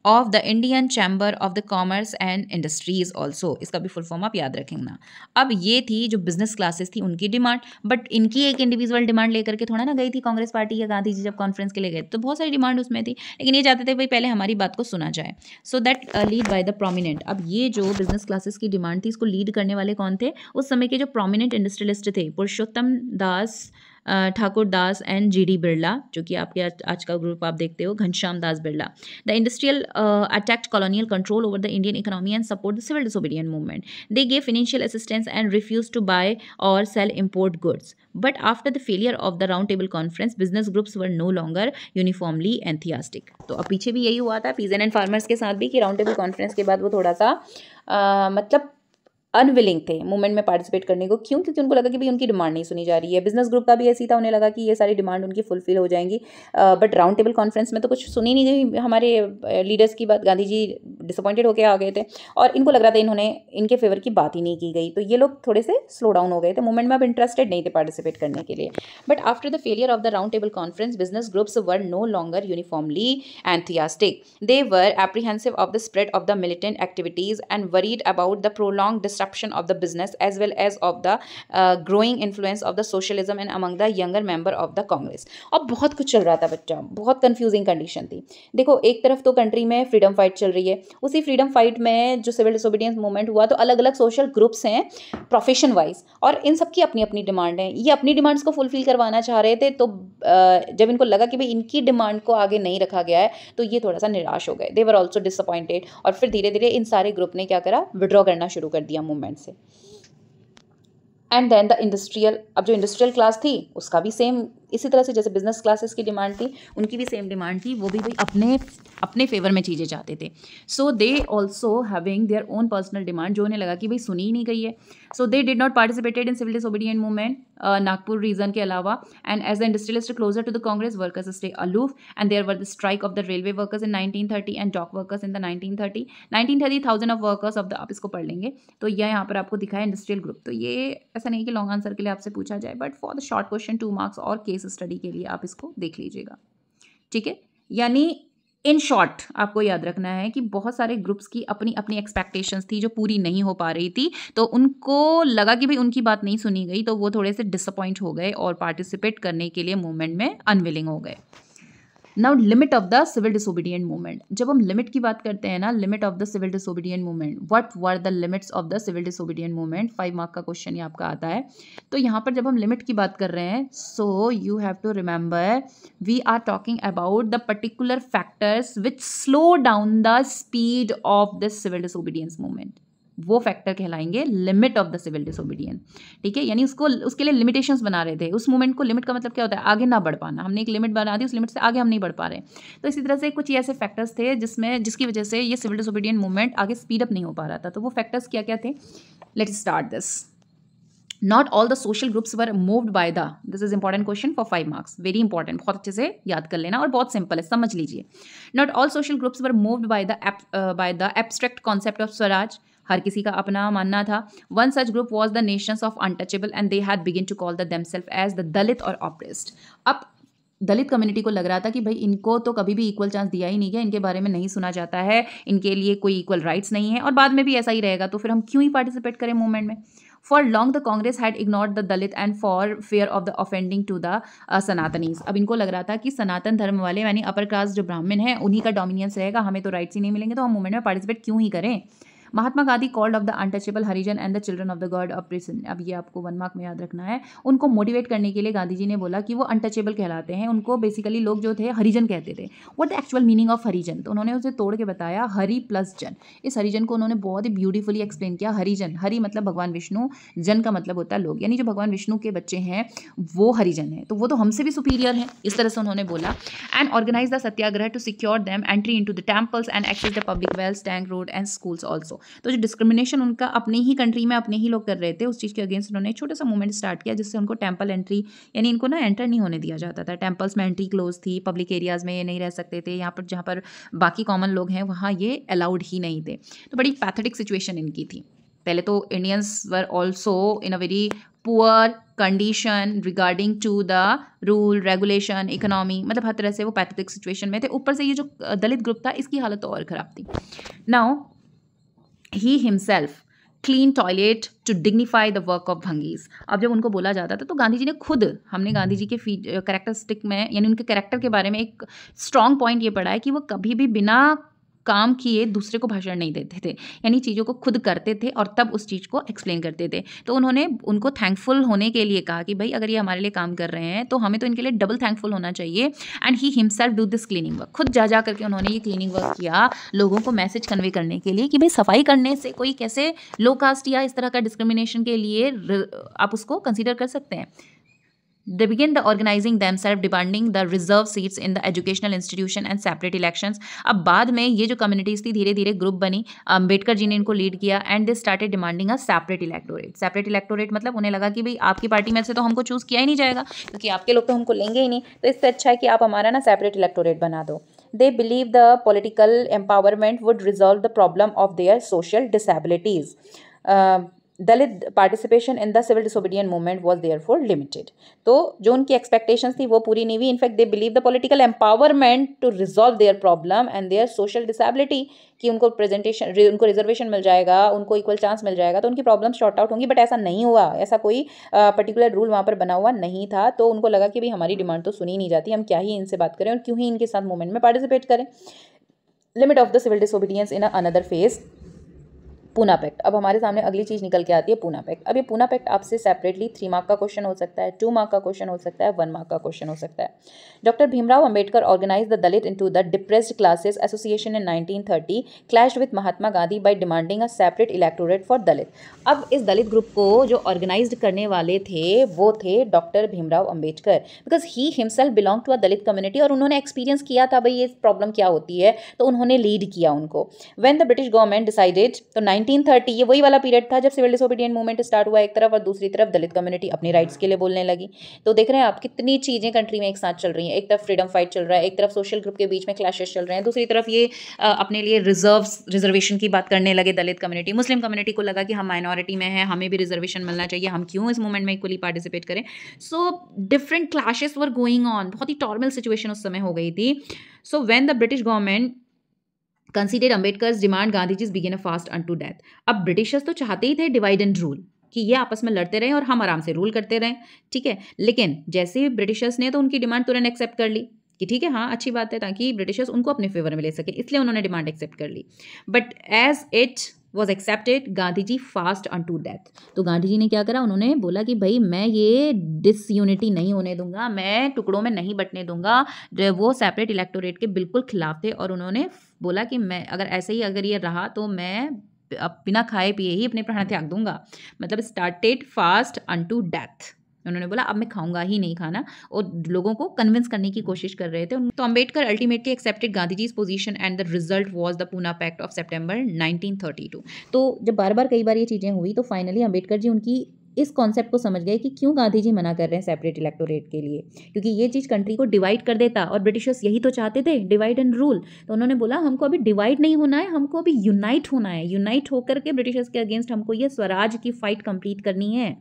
of the Indian chamber of the commerce and industries also, इसका भी फुल फॉर्म आप याद रखेंगे। अब ये थी जो बिजनेस क्लासेस थी उनकी डिमांड, बट इनकी एक इंडिविजुअल डिमांड लेकर के थोड़ा ना गई थी कांग्रेस पार्टी या गांधी जी जब कॉन्फ्रेंस के लिए गए, तो बहुत सारी डिमांड उसमें थी, लेकिन ये चाहते थे भाई पहले हमारी बात को सुना जाए। So that lead by the prominent. अब ये जो बिजनेस क्लासेस की डिमांड थी इसको लीड करने वाले कौन थे? उस समय के जो प्रोमिनेंट इंडस्ट्रियलिस्ट थे, पुरुषोत्तम दास ठाकुर दास एंड GD बिरला, जो कि आपके आज का ग्रुप आप देखते हो, Ghanshyam Das Birla. The industrial attacked colonial control over the Indian economy and support the civil disobedience movement. They gave financial assistance and refused to buy or sell import goods. But after the failure of the Round Table Conference, business groups were no longer uniformly enthusiastic. तो अब पीछे भी यही हुआ था पीजन एंड फार्मर्स के साथ भी कि राउंड टेबल कॉन्फ्रेंस के बाद वो थोड़ा सा मतलब अनविलिंग थे मूवमेंट में पार्टिसिपेट करने को। क्यों? क्योंकि उनको लगा कि भाई उनकी डिमांड नहीं सुनी जा रही है। बिजनेस ग्रुप का भी ऐसी था, उन्हें लगा कि ये सारी डिमांड उनकी फुलफिल हो जाएंगी, बट राउंड टेबल कॉन्फ्रेंस में तो कुछ सुनी नहीं गई हमारे लीडर्स की बात। गांधी जी डिसअपॉइंटेड होकर आ गए थे और इनको लग रहा था इन्होंने इनके फेवर की बात ही नहीं की गई, तो ये लोग थोड़े से स्लो डाउन हो गए थे मूवमेंट में, अब इंटरेस्टेड नहीं थे पार्टिसिपेट करने के लिए। But after the failure of the round table conference, business groups were no longer uniformly enthusiastic. They were apprehensive of the spread of the militant activities and worried about the prolonged disruption of the business as well as of the growing influence of the socialism and among the younger member of the Congress. अब बहुत कुछ चल रहा था बच्चा, बहुत कंफ्यूजिंग कंडीशन थी। देखो एक तरफ तो कंट्री में फ्रीडम फाइट चल रही है, उसी फ्रीडम फाइट में जो सिविल डिसोबीडियंस मूवमेंट हुआ तो अलग अलग सोशल ग्रुप्स हैं प्रोफेशन वाइज, और इन सबकी अपनी अपनी डिमांड है। ये अपनी डिमांड्स को फुलफिल करवाना चाह रहे थे, तो जब इनको लगा कि भाई इनकी डिमांड को आगे नहीं रखा गया है तो ये थोड़ा सा निराश हो गए। दे वर ऑल्सो डिसअपॉइंटेड, और फिर धीरे धीरे इन सारे ग्रुप ने क्या करा, विड्रॉ करना शुरू कर दिया मूवमेंट से। एंड देन द इंडस्ट्रियल, अब जो इंडस्ट्रियल क्लास थी उसका भी सेम इसी तरह से जैसे बिजनेस क्लासेस की डिमांड थी, उनकी भी सेम डिमांड थी, वो भी भाई अपने फेवर में चीज़ें चाहते थे। So they also having their own personal demand, जो उन्हें लगा कि भाई सुनी ही नहीं गई है। So they did not participated in civil disobedient movement Nagpur region के अलावा, and as the industrialist closer to the Congress, workers stay aloof, and there were the strike of the railway workers in 1930 and dock workers in the 1930 thousand of workers of the, आप इसको पढ़ लेंगे। तो यह यहाँ पर आपको दिखा है इंडस्ट्रियल ग्रुप। तो ये ऐसा नहीं कि लॉन्ग आंसर के लिए आपसे पूछा जाए, but for the short question 2 marks और केस स्टडी के लिए आप इसको देख लीजिएगा, ठीक है। यानी इन शॉर्ट आपको याद रखना है कि बहुत सारे ग्रुप्स की अपनी अपनी एक्सपेक्टेशंस थी जो पूरी नहीं हो पा रही थी, तो उनको लगा कि भाई उनकी बात नहीं सुनी गई, तो वो थोड़े से डिसअपॉइंट हो गए और पार्टिसिपेट करने के लिए मूवमेंट में अनविलिंग हो गए। Now limit of the civil disobedient movement. जब हम लिमिट की बात करते हैं ना, limit of the civil disobedient movement, what were the limits of the civil disobedient movement, 5 mark का क्वेश्चन ये आपका आता है। तो यहाँ पर जब हम लिमिट की बात कर रहे हैं, so you have to remember we are talking about the particular factors which slow down the speed of this civil disobedience movement, वो फैक्टर कहलाएंगे limit of the civil disobedience, ठीक है। यानी उसके लिए लिमिटेशंस बना रहे थे उस मूवमेंट को। लिमिट का मतलब क्या होता है, आगे ना बढ़ पाना। हमने एक लिमिट बना दी, उस लिमिट से आगे हम नहीं बढ़ पा रहे। तो इसी तरह से कुछ ऐसे फैक्टर्स थे जिसकी वजह से ये सिविल डिसोबीडियंट मूवमेंट आगे स्पीड अप नहीं हो पा रहा था। तो वो फैक्टर्स क्या क्या थे, let's start this. Not all the social groups were moved by the, this is important question for 5 marks, very important, बहुत अच्छे से याद कर लेना और बहुत सिंपल है, समझ लीजिए। Not all social groups were moved by the abstract concept of Swaraj, हर किसी का अपना मानना था। One such group was the nations of untouchable and they had begun to call themselves as the Dalit or oppressed. अब दलित कम्युनिटी को लग रहा था कि भाई इनको तो कभी भी इक्वल चांस दिया ही नहीं गया, इनके बारे में नहीं सुना जाता है, इनके लिए कोई इक्वल राइट्स नहीं है और बाद में भी ऐसा ही रहेगा, तो फिर हम क्यों ही पार्टिसिपेट करें मूवमेंट में। For long the Congress had ignored the Dalit and for fear of the offending to the Sanatanis. अब इनको लग रहा था कि सनातन धर्म वाले यानी अपर क्लास जो ब्राह्मण हैं उन्हीं का डोमिनियंस रहेगा, हमें तो राइट्स ही नहीं मिलेंगे, तो हम मूवमेंट में पार्टिसिपेट क्यों ही करें। Mahatma Gandhi called of the untouchable Harijan and the children of the god of prison. अब ये आपको 1 मार्क में याद रखना है। उनको मोटिवेट करने के लिए गांधी जी ने बोला कि वो अनटचेबल कहलाते हैं, उनको बेसिकली लोग जो थे हरिजन कहते थे। What the actual meaning of Harijan, तो उन्होंने उसे तोड़ के बताया हरि प्लस जन। इस हरिजन को उन्होंने बहुत ही ब्यूटीफुली एक्सप्लेन किया। हरिजन, हरि मतलब भगवान विष्णु, जन का मतलब होता है लोग, यानी जो भगवान विष्णु के बच्चे हैं वो हरिजन है, तो वो तो हमसे भी सुपीरियर है, इस तरह से उन्होंने बोला। And organise the satyagraha to secure them entry into the temples and access the public wells, tank road and schools also. तो जो डिस्क्रिमिनेशन उनका अपनी ही कंट्री में अपने ही लोग कर रहे थे, उस चीज़ के अगेंस्ट उन्होंने एक छोटा सा मूवमेंट स्टार्ट किया, जिससे उनको टेम्पल एंट्री, यानी इनको ना एंटर नहीं होने दिया जाता था। टेम्पल्स में एंट्री क्लोज थी, पब्लिक एरियाज़ में ये नहीं रह सकते थे, यहाँ पर जहाँ पर बाकी कॉमन लोग हैं वहाँ ये अलाउड ही नहीं थे। तो बड़ी पैथेटिक सिचुएशन इनकी थी। पहले तो Indians were also in a very poor condition regarding to the rule regulation economy, मतलब हर तरह से वो पैथेटिक सिचुएशन में थे। ऊपर से ये जो दलित ग्रुप था इसकी हालत तो और ख़राब थी। Now he himself clean toilet to dignify the work of bhangis. अब जब उनको बोला जाता था तो गांधी जी ने खुद, हमने गांधी जी के कैरेक्टरिस्टिक में यानी उनके कैरेक्टर के बारे में एक स्ट्रॉन्ग पॉइंट ये पढ़ा है कि वो कभी भी बिना काम किए दूसरे को भाषण नहीं देते थे, यानी चीज़ों को खुद करते थे और तब उस चीज़ को एक्सप्लेन करते थे। तो उन्होंने उनको थैंकफुल होने के लिए कहा कि भाई अगर ये हमारे लिए काम कर रहे हैं तो हमें तो इनके लिए डबल थैंकफुल होना चाहिए। And he himself do this cleaning work, खुद जा करके उन्होंने ये क्लीनिंग वर्क किया लोगों को मैसेज कन्वे करने के लिए कि भाई सफाई करने से कोई कैसे लो कास्ट या इस तरह का डिस्क्रिमिनेशन के लिए आप उसको कंसिडर कर सकते हैं। They begin the organizing themselves, demanding the reserve seats in the educational institution and separate elections. अब बाद में ये जो कम्युनिटीज़ थी धीरे धीरे ग्रुप बनी, अम्बेडकर जी ने इनको लीड किया and they started demanding a separate electorate. Separate electorate मतलब उन्हें लगा कि भाई आपकी पार्टी में से तो हमको चूज़ किया ही नहीं जाएगा क्योंकि आपके लोग तो हमको लेंगे ही नहीं, तो इससे अच्छा है कि आप हमारा ना सेपरेट इलेक्टोरेट बना दो। They believe the political empowerment would resolve the problem of their social disabilities. Dalit participation in the civil disobedient movement was therefore limited. तो जो उनकी एक्सपेक्टेशंस थी वो पूरी नहीं हुई। In fact they believe the political empowerment to resolve their problem and their social disability, कि उनको उनको रिजर्वेशन मिल जाएगा, उनको इक्वल चांस मिल जाएगा तो उनकी प्रॉब्लम शॉर्ट आउट होंगी। बट ऐसा नहीं हुआ, ऐसा कोई पर्टिकुलर रूल वहाँ पर बना हुआ नहीं था। तो उनको लगा कि भाई हमारी डिमांड तो सुनी नहीं जाती, हम क्या ही इनसे बात करें और क्यों ही इनके साथ मूवमेंट में पार्टिसिपेट करें। Limit of the civil disobedience in another phase, Poona pact. अब हमारे सामने अगली चीज़ निकल के आती है पूना पैक्ट। अब ये पूना पैक्ट आपसे सेपरेटली 3 मार्क का क्वेश्चन हो सकता है, 2 मार्क का क्वेश्चन हो सकता है, 1 मार्क का क्वेश्चन हो सकता है। Doctor Bhimrao Ambedkar organise the Dalit into the depressed classes association in 1930, clashed with Mahatma Gandhi by demanding a separate electorate for Dalit. अब इस दलित ग्रुप को जो ऑर्गेनाइज करने वाले थे वो थे doctor Bhimrao Ambedkar, because he himself belong to a Dalit community और उन्होंने एक्सपीरियंस किया था भाई ये प्रॉब्लम क्या होती है, तो उन्होंने लीड किया उनको। When the British government decided, तो 1930 ये वही वाला पीरियड था जब सिविल डिसोबीडियंट मूवमेंट स्टार्ट हुआ एक तरफ, और दूसरी तरफ दलित कम्युनिटी अपने राइट्स के लिए बोलने लगी। तो देख रहे हैं आप कितनी चीज़ें कंट्री में एक साथ चल रही हैं। एक तरफ फ्रीडम फाइट चल रहा है, एक तरफ सोशल ग्रुप के बीच में क्लैशेस चल रहे हैं, दूसरी तरफ ये अपने लिए रिजर्वेशन की बात करने लगे दलित कम्युनिटी। मुस्लिम कम्युनिटी को लगा कि हम माइनॉरिटी में हैं, हमें भी रिजर्वेशन मिलना चाहिए, हम क्यों इस मूवमेंट में इक्वली पार्टिसिपेट करें। So different clashes were going on, बहुत ही टॉर्मल सिचुएशन उस समय हो गई थी। So when the British government considered Ambedkar's demand Gandhiji's begin a fast unto death. अब ब्रिटिशर्स तो चाहते ही थे डिवाइड एंड रूल, कि ये आपस में लड़ते रहें और हम आराम से रूल करते रहें, ठीक है। लेकिन जैसे ही ब्रिटिशर्स ने तो उनकी डिमांड तुरंत एक्सेप्ट कर ली कि ठीक है हाँ अच्छी बात है, ताकि ब्रिटिशर्स उनको अपने फेवर में ले सके, इसलिए उन्होंने डिमांड एक्सेप्ट कर ली। But as it was accepted Gandhi ji fast unto death. तो गांधी जी ने क्या करा, उन्होंने बोला कि भाई मैं ये डिसयूनिटी नहीं होने दूंगा, मैं टुकड़ों में नहीं बंटने दूंगा। वो सेपरेट इलेक्टोरेट के बिल्कुल खिलाफ थे और उन्होंने बोला कि मैं अगर ऐसे ही अगर ये रहा तो मैं अब बिना खाए पिए ही अपने प्राण त्याग दूंगा, मतलब started fast unto death. उन्होंने बोला अब मैं खाऊंगा ही नहीं खाना, और लोगों को कन्विंस करने की कोशिश कर रहे थे। तो Ambedkar ultimately accepted Gandhiji's position and the result was the Poona pact of September 1932। तो जब बार बार कई बार ये चीज़ें हुई तो फाइनली अंबेडकर जी उनकी इस कॉन्सेप्ट को समझ गए कि क्यों गांधी जी मना कर रहे हैं सेपरेट इलेक्टोरेट के लिए, क्योंकि ये चीज़ कंट्री को डिवाइड कर देता और ब्रिटिशर्स यही तो चाहते थे, डिवाइड एंड रूल। तो उन्होंने बोला हमको अभी डिवाइड नहीं होना है, हमको अभी यूनाइट होना है, यूनाइट होकर के ब्रिटिशर्स के अगेंस्ट हमको ये स्वराज की फाइट कंप्लीट करनी है।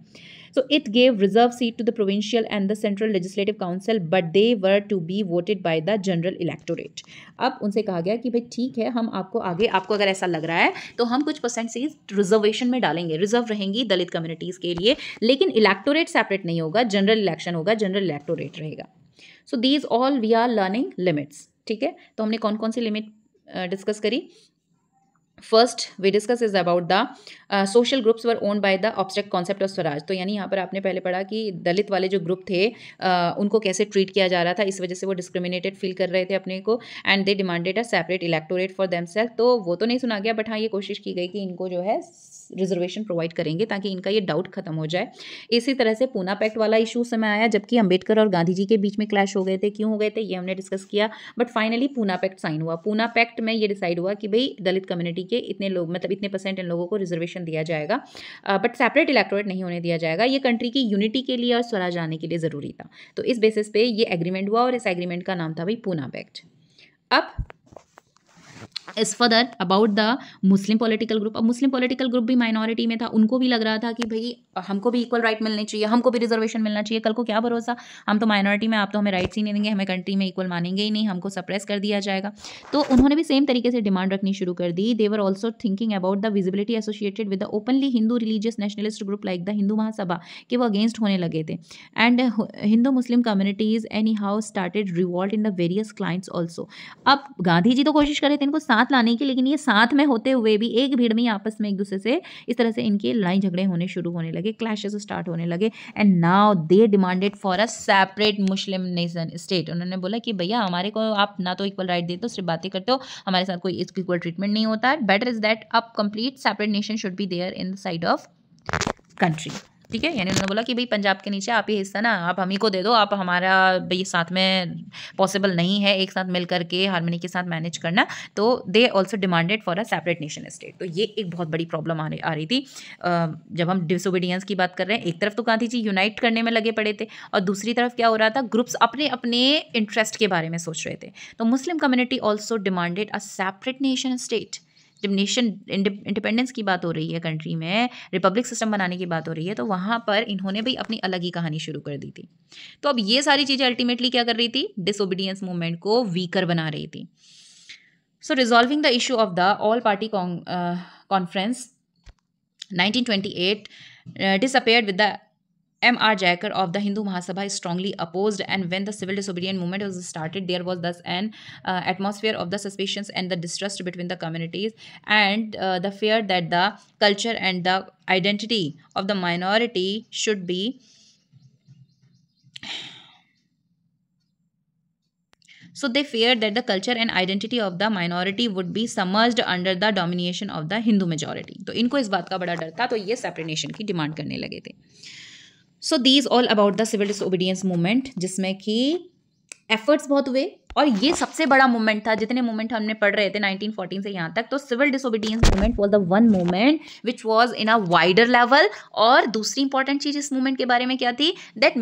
So it gave reserve seat to the provincial and the central legislative council, but they were to be voted by the general electorate. अब उनसे कहा गया कि भाई ठीक है, हम आपको आगे, आपको अगर ऐसा लग रहा है तो हम कुछ परसेंट सीट रिजर्वेशन में डालेंगे, रिजर्व रहेंगी दलित कम्युनिटीज़ के लिए, लेकिन इलेक्टोरेट सेपरेट नहीं होगा, जनरल इलेक्शन होगा, जनरल इलेक्टोरेट रहेगा। So these all we are learning limits, ठीक है। तो हमने कौन कौन सी लिमिट डिस्कस करी। First we discuss is about the social groups were owned by the abstract concept of Swaraj. तो यानी यहाँ पर आपने पहले पढ़ा कि दलित वाले जो ग्रुप थे उनको कैसे ट्रीट किया जा रहा था, इस वजह से वो डिस्क्रिमिनेटेड फील कर रहे थे अपने को, and they demanded a separate electorate for themself. तो वो तो नहीं सुना गया, बट हाँ ये कोशिश की गई कि इनको जो है रिजर्वेशन प्रोवाइड करेंगे ताकि इनका ये डाउट खत्म हो जाए। इसी तरह से पूना पैक्ट वाला इशू समय आया, जबकि अंबेडकर और गांधी जी के बीच में क्लैश हो गए थे। क्यों हो गए थे ये हमने डिस्कस किया, but finally Poona pact sign हुआ। पूना पैक्ट में ये डिसाइड हुआ कि भाई दलित कम्युनिटी के इतने लोग, मतलब इतने % इन लोगों को रिजर्वेशन दिया जाएगा, बट सेपरेट इलेक्टोरेट नहीं होने दिया जाएगा। ये कंट्री की यूनिटी के लिए और स्वराज आने के लिए ज़रूरी था। तो इस बेसिस पे ये एग्रीमेंट हुआ और इस एग्रीमेंट का नाम था भाई पूना पैक्ट। अब इस further about the Muslim political group. अब मुस्लिम पॉलिटिकल ग्रुप भी माइनॉरिटी में था, उनको भी लग रहा था कि भाई हमको भी इक्वल राइट मिलने चाहिए, हमको भी रिजर्वेशन मिलना चाहिए। कल को क्या भरोसा, हम तो माइनॉरिटी में, आप तो हमें राइट्स ही नहीं देंगे, हमें कंट्री में इक्वल मानेंगे ही नहीं, हमको सप्रेस कर दिया जाएगा। तो उन्होंने भी सेम तरीके से डिमांड रखनी शुरू कर दी। They were also thinking about the visibility associated with the openly Hindu religious nationalist group like the Hindu Mahasabha, कि वो अगेंस्ट होने लगे थे। And Hindu Muslim communities anyhow started revolt in the various clients also. अब गांधी जी तो कोशिश कर रहे थे इनको साथ लाने की, लेकिन ये साथ में होते हुए भी एक भीड़ में आपस में एक दूसरे से इस तरह से इनके लड़ाई झगड़े होने शुरू होने लगे, क्लैशेस स्टार्ट होने लगे। And now they demanded for a separate Muslim nation state. उन्होंने बोला कि भैया हमारे को आप ना तो इक्वल राइट देते हो, सिर्फ बातें करते हो, हमारे साथ कोई इक्वल ट्रीटमेंट नहीं होता है। Better is that a complete separate nation should be there in the side of country. ठीक है, यानी उन्होंने बोला कि भाई पंजाब के नीचे आप ही हिस्सा ना आप हम ही को दे दो, आप हमारा भाई साथ में पॉसिबल नहीं है एक साथ मिल करके हार्मनी के साथ मैनेज करना। तो they also demanded for a separate nation state. तो ये एक बहुत बड़ी प्रॉब्लम आ रही थी जब हम डिसोबीडियंस की बात कर रहे हैं। एक तरफ तो गांधी जी यूनाइट करने में लगे पड़े थे, और दूसरी तरफ क्या हो रहा था, ग्रुप्स अपने अपने इंटरेस्ट के बारे में सोच रहे थे। तो Muslim community also demanded a separate nation state. जब नेशन इंडिपेंडेंस की बात हो रही है, कंट्री में रिपब्लिक सिस्टम बनाने की बात हो रही है, तो वहाँ पर इन्होंने भी अपनी अलग ही कहानी शुरू कर दी थी। तो अब ये सारी चीज़ें अल्टीमेटली क्या कर रही थी, डिसोबीडियंस मूवमेंट को वीकर बना रही थी। So resolving the issue of the all party conference 1928 disappeared with the M.R. Jayakar of the Hindu Mahasabha strongly opposed, and when the civil disobedience movement was started, there was thus an atmosphere of the suspicions and the distrust between the communities, and the fear that the culture and the identity of the minority should be So they feared that the culture and identity of the minority would be submerged under the domination of the Hindu majority. तो इनको इस बात का बड़ा डर था, तो ये सेपरेट नेशन की डिमांड करने लगे थे। So these all about the civil disobedience movement, जिसमें कि एफर्ट्स बहुत हुए, और ये सबसे बड़ा मूवमेंट था। जितने मूवमेंट हमने पढ़ रहे थे 1914 से यहाँ तक, तो civil disobedience movement was the one movement which was in a wider level. और दूसरी इंपॉर्टेंट चीज इस मूवमेंट के बारे में क्या थी, that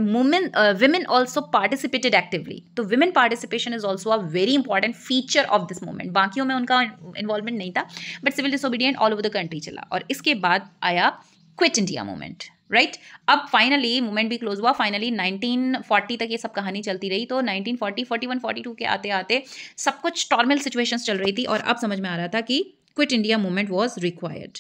women also participated actively. तो women participation is also a very important feature of this movement. बाकियों में उनका इन्वॉल्वमेंट नहीं था, but civil disobedient all over the country चला। और इसके बाद आया क्विट इंडिया मूवमेंट, राइट। अब फाइनली मूवमेंट भी क्लोज हुआ। फाइनली 1940 तक ये सब कहानी चलती रही। तो 1940, 41, 42 के आते आते सब कुछ टॉर्मल सिचुएशंस चल रही थी, और अब समझ में आ रहा था कि quit India movement was required.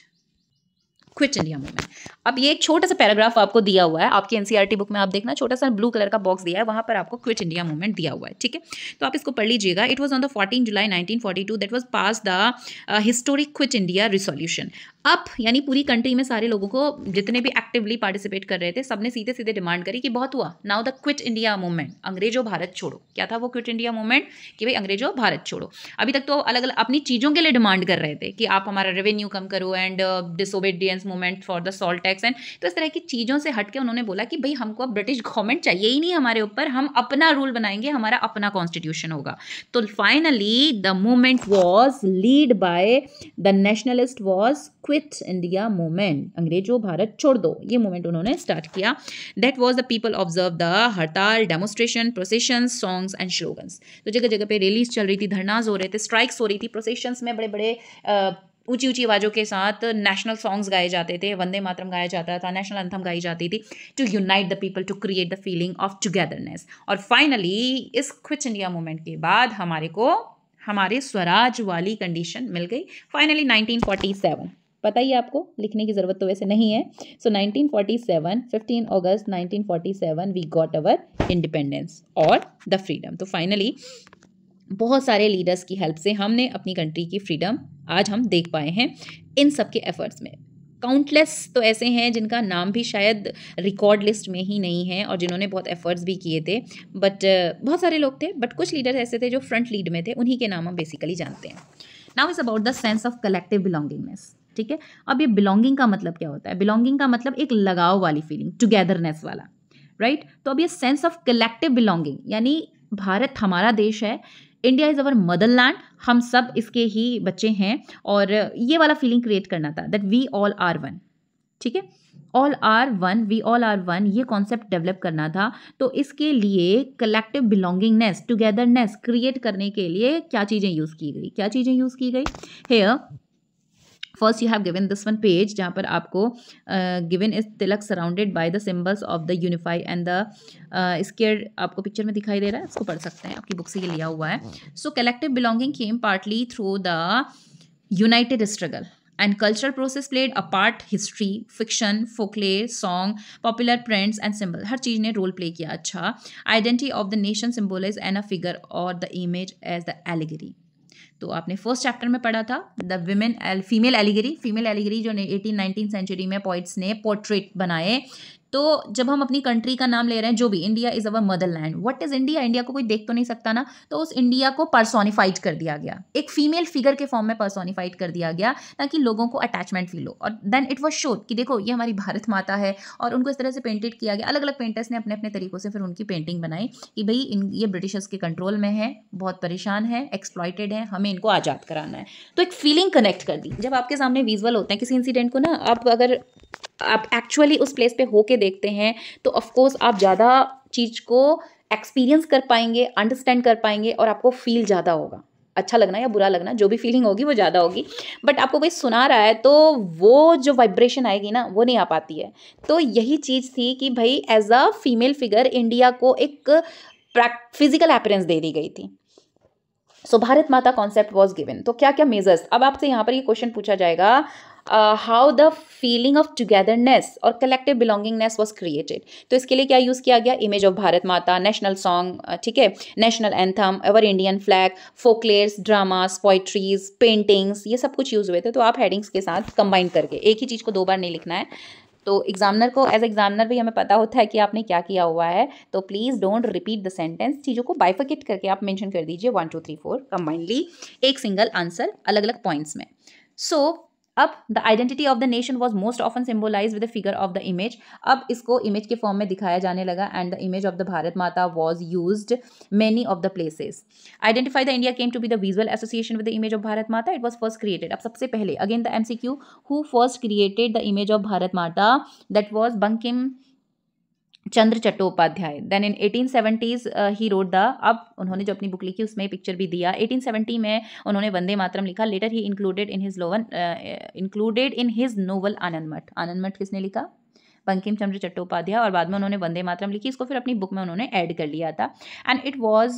Quit India movement. अब ये एक छोटा सा पैराग्राफ आपको दिया हुआ है आपकी एनसीईआरटी बुक में, आप देखना, छोटा सा ब्लू कलर का बॉक्स दिया है, वहां पर आपको क्विट इंडिया मूवमेंट दिया हुआ है, ठीक है। तो आप इसको पढ़ लीजिएगा। It was on the 14 July 1942 that was pass the historic quit India resolution. अब यानी पूरी कंट्री में सारे लोगों को, जितने भी एक्टिवली पार्टिसिपेट कर रहे थे, सबने सीधे सीधे डिमांड करी कि बहुत हुआ, now the quit India movement, अंग्रेजों भारत छोड़ो। क्या था वो क्विट इंडिया मूवमेंट, कि भाई अंग्रेजों भारत छोड़ो। अभी तक तो अलग अलग अपनी चीज़ों के लिए डिमांड कर रहे थे कि आप हमारा रेवेन्यू कम करो, and disobedience movement for the salt tax, and तो इस तरह की चीज़ों से हटके उन्होंने बोला कि भाई हमको अब ब्रिटिश गवर्नमेंट चाहिए ही नहीं हमारे ऊपर, हम अपना रूल बनाएंगे, हमारा अपना कॉन्स्टिट्यूशन होगा। तो finally the movement was lead by the nationalist was quit India movement, अंग्रेजों भारत छोड़ दो, ये मूवमेंट उन्होंने स्टार्ट किया। That was the people observe the hartal, demonstration, processions, songs and slogans. तो जगह जगह पे रैलीज चल रही थी, धरनाज हो रहे थे, स्ट्राइक्स हो रही थी, प्रोसेशंस में बड़े बड़े ऊंची ऊंची आवाज़ों के साथ नेशनल सॉन्ग्स गाए जाते थे, वंदे मातरम गाया जाता था, नेशनल एंथम गाई जाती थी, to unite the people, to create the feeling of togetherness. और फाइनली इस क्विट इंडिया मूवमेंट के बाद हमारे को हमारे स्वराज वाली कंडीशन मिल गई। फाइनली 1947, पता ही आपको, लिखने की ज़रूरत तो वैसे नहीं है। सो 1947, 15 अगस्त 1947 वी गॉट अवर इंडिपेंडेंस और द फ्रीडम। तो फाइनली बहुत सारे लीडर्स की हेल्प से हमने अपनी कंट्री की फ्रीडम आज हम देख पाए हैं इन सब के एफर्ट्स में। काउंटलेस तो ऐसे हैं जिनका नाम भी शायद रिकॉर्ड लिस्ट में ही नहीं है और जिन्होंने बहुत एफर्ट्स भी किए थे, बट बहुत सारे लोग थे, बट कुछ लीडर्स ऐसे थे जो फ्रंट लीड में थे, उन्हीं के नाम हम बेसिकली जानते हैं। Now is about the sense of collective belongingness. ठीक है, अब ये बिलोंगिंग का मतलब क्या होता है? बिलोंगिंग का मतलब एक लगाव वाली फीलिंग, टुगेदरनेस वाला, राइट? तो अब ये सेंस ऑफ कलेक्टिव बिलोंगिंग, यानी भारत हमारा देश है, इंडिया इज़ अवर मदरलैंड, हम सब इसके ही बच्चे हैं, और ये वाला फीलिंग क्रिएट करना था, that we all are one. ठीक है, all are one, we all are one, ये कॉन्सेप्ट डेवलप करना था। तो इसके लिए कलेक्टिव बिलोंगिंगनेस, टुगेदरनेस क्रिएट करने के लिए क्या चीज़ें यूज़ की गई? क्या चीज़ें यूज़ की गई? Hair first you have given this one page, जहाँ पर आपको given is Tilak surrounded by the symbols of the unify and the square, आपको पिक्चर में दिखाई दे रहा है, इसको पढ़ सकते हैं, आपकी बुक से ये लिया हुआ है। So collective belonging came partly through the united struggle and cultural process played a part, history, fiction, folklore, song, popular prints and symbol, हर चीज़ ने रोल प्ले किया। अच्छा, identity of the nation symbolized and a figure or the image as the allegory। तो आपने फर्स्ट चैप्टर में पढ़ा था द विमेन फीमेल एलिगरी जो 18-19 सेंचुरी में पोइट्स ने पोर्ट्रेट बनाए। तो जब हम अपनी कंट्री का नाम ले रहे हैं, जो भी, India is our Motherland, what is India? India को कोई देख तो नहीं सकता ना, तो उस इंडिया को पर्सोनिफाइड कर दिया गया, एक फीमेल फिगर के फॉर्म में पर्सोनिफाइड कर दिया गया, ताकि लोगों को अटैचमेंट फील हो। और देन इट वाज शोड कि देखो ये हमारी भारत माता है, और उनको इस तरह से पेंटेड किया गया। अलग अलग पेंटर्स ने अपने अपने तरीक़ों से फिर उनकी पेंटिंग बनाई कि भाई ये ब्रिटिशर्स के कंट्रोल में है, बहुत परेशान है, एक्सप्लॉइटेड है, हमें इनको आज़ाद कराना है। तो एक फीलिंग कनेक्ट कर दी। जब आपके सामने विजुअल होते हैं किसी इंसिडेंट को ना, आप एक्चुअली उस प्लेस पे होके देखते हैं, तो ऑफकोर्स आप ज़्यादा चीज़ को एक्सपीरियंस कर पाएंगे, अंडरस्टैंड कर पाएंगे, और आपको फील ज़्यादा होगा। अच्छा लगना या बुरा लगना, जो भी फीलिंग होगी वो ज़्यादा होगी। बट आपको कोई सुना रहा है तो वो जो वाइब्रेशन आएगी ना, वो नहीं आ पाती है। तो यही चीज़ थी कि भाई as a female figure India को एक फिजिकल अपीयरेंस दे दी गई थी। सो भारत माता कॉन्सेप्ट वॉज गिवन। तो क्या क्या मेजर्स, अब आपसे यहाँ पर ये क्वेश्चन पूछा जाएगा, how the feeling of togetherness और कलेक्टिव बिलोंगिंगनेस वॉज क्रिएटेड। तो इसके लिए क्या यूज़ किया गया? इमेज ऑफ भारत माता, नेशनल सॉन्ग, ठीक है, national anthem, our Indian flag, folklores, dramas, poetries, paintings, ये सब कुछ यूज़ हुए थे। तो आप हेडिंग्स के साथ कंबाइन करके, एक ही चीज़ को दो बार नहीं लिखना है। तो एग्जामिनर को एज एग्जामिनर भी हमें पता होता है कि आपने क्या किया हुआ है, तो please don't repeat the sentence. चीज़ों को बाइफिकेट करके आप मेंशन कर दीजिए 1 2 3 4 कंबाइनली, एक सिंगल आंसर अलग अलग पॉइंट्स में। सो अब the identity of the nation was most often symbolise with the figure of the image. अब इसको इमेज के फॉर्म में दिखाया जाने लगा, and the image of the Bharat Mata was used many of the places. Identify the India came to be the visual association with the image of Bharat Mata. It was first created. अब सबसे पहले again the MCQ, who first created the image of Bharat Mata? That was Bankim Chandra Chattopadhyay. Then in 1870s he wrote the, अब उन्होंने जो अपनी बुक लिखी उसमें पिक्चर भी दिया। 1870 में उन्होंने वंदे मातरम लिखा। Later he included in his novel Anandmath. Anandmath किसने लिखा? बंकिम चंद्र चट्टोपाध्याय। और बाद में उन्होंने वंदे मातरम लिखी, इसको फिर अपनी बुक में उन्होंने ऐड कर लिया था। एंड इट वॉज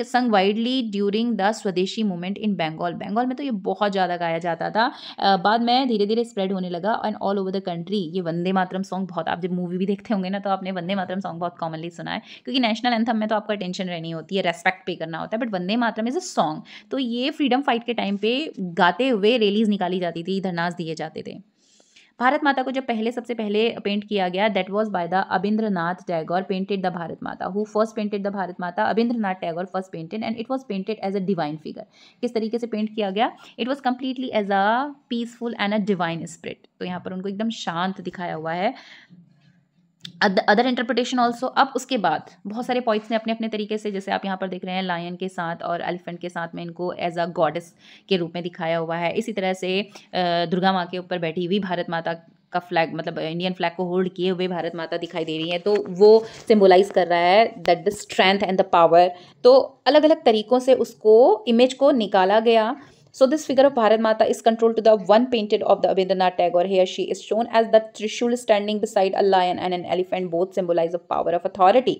संग वाइडली ड्यूरिंग द स्वदेशी मूवमेंट इन बंगाल। बंगाल में तो ये बहुत ज़्यादा गाया जाता था, बाद में धीरे धीरे स्प्रेड होने लगा, and all over the country ये वंदे मातरम सॉन्ग बहुत, आप जब मूवी भी देखते होंगे ना, तो आपने वंदे मातरम सॉन्ग बहुत कॉमनली सुना है, क्योंकि नेशनल एंथम में तो आपका टेंशन रहनी होती है, रेस्पेक्ट पे करना होता है, but Vande Mataram is a song. तो ये फ्रीडम फाइट के टाइम पे गाते हुए रैलीज निकाली जाती थी, धरनास दिए जाते थे। भारत माता को जब सबसे पहले पेंट किया गया, that was by the Abanindranath Tagore painted the Bharat Mata. Who first painted the Bharat Mata? Abanindranath Tagore first painted, and it was painted as a divine figure. किस तरीके से पेंट किया गया? It was completely as a peaceful and a divine spirit. तो यहाँ पर उनको एकदम शांत दिखाया हुआ है। Other interpretation also. अब उसके बाद बहुत सारे पॉइंट्स ने अपने अपने तरीके से, जैसे आप यहाँ पर देख रहे हैं, लायन के साथ और एलिफेंट के साथ में इनको एज अ गॉडेस के रूप में दिखाया हुआ है। इसी तरह से दुर्गा माँ के ऊपर बैठी हुई भारत माता का फ्लैग, मतलब इंडियन फ्लैग को होल्ड किए हुए भारत माता दिखाई दे रही है, तो वो सिंबलाइज कर रहा है that the strength and the power. तो अलग अलग तरीक़ों से उसको इमेज को निकाला गया, So this figure of Bharat Mata is controlled to the one painted of the Abhindranath Tagore. Here she is shown as the Trishul standing beside a lion and an elephant, both symbolize the power of authority.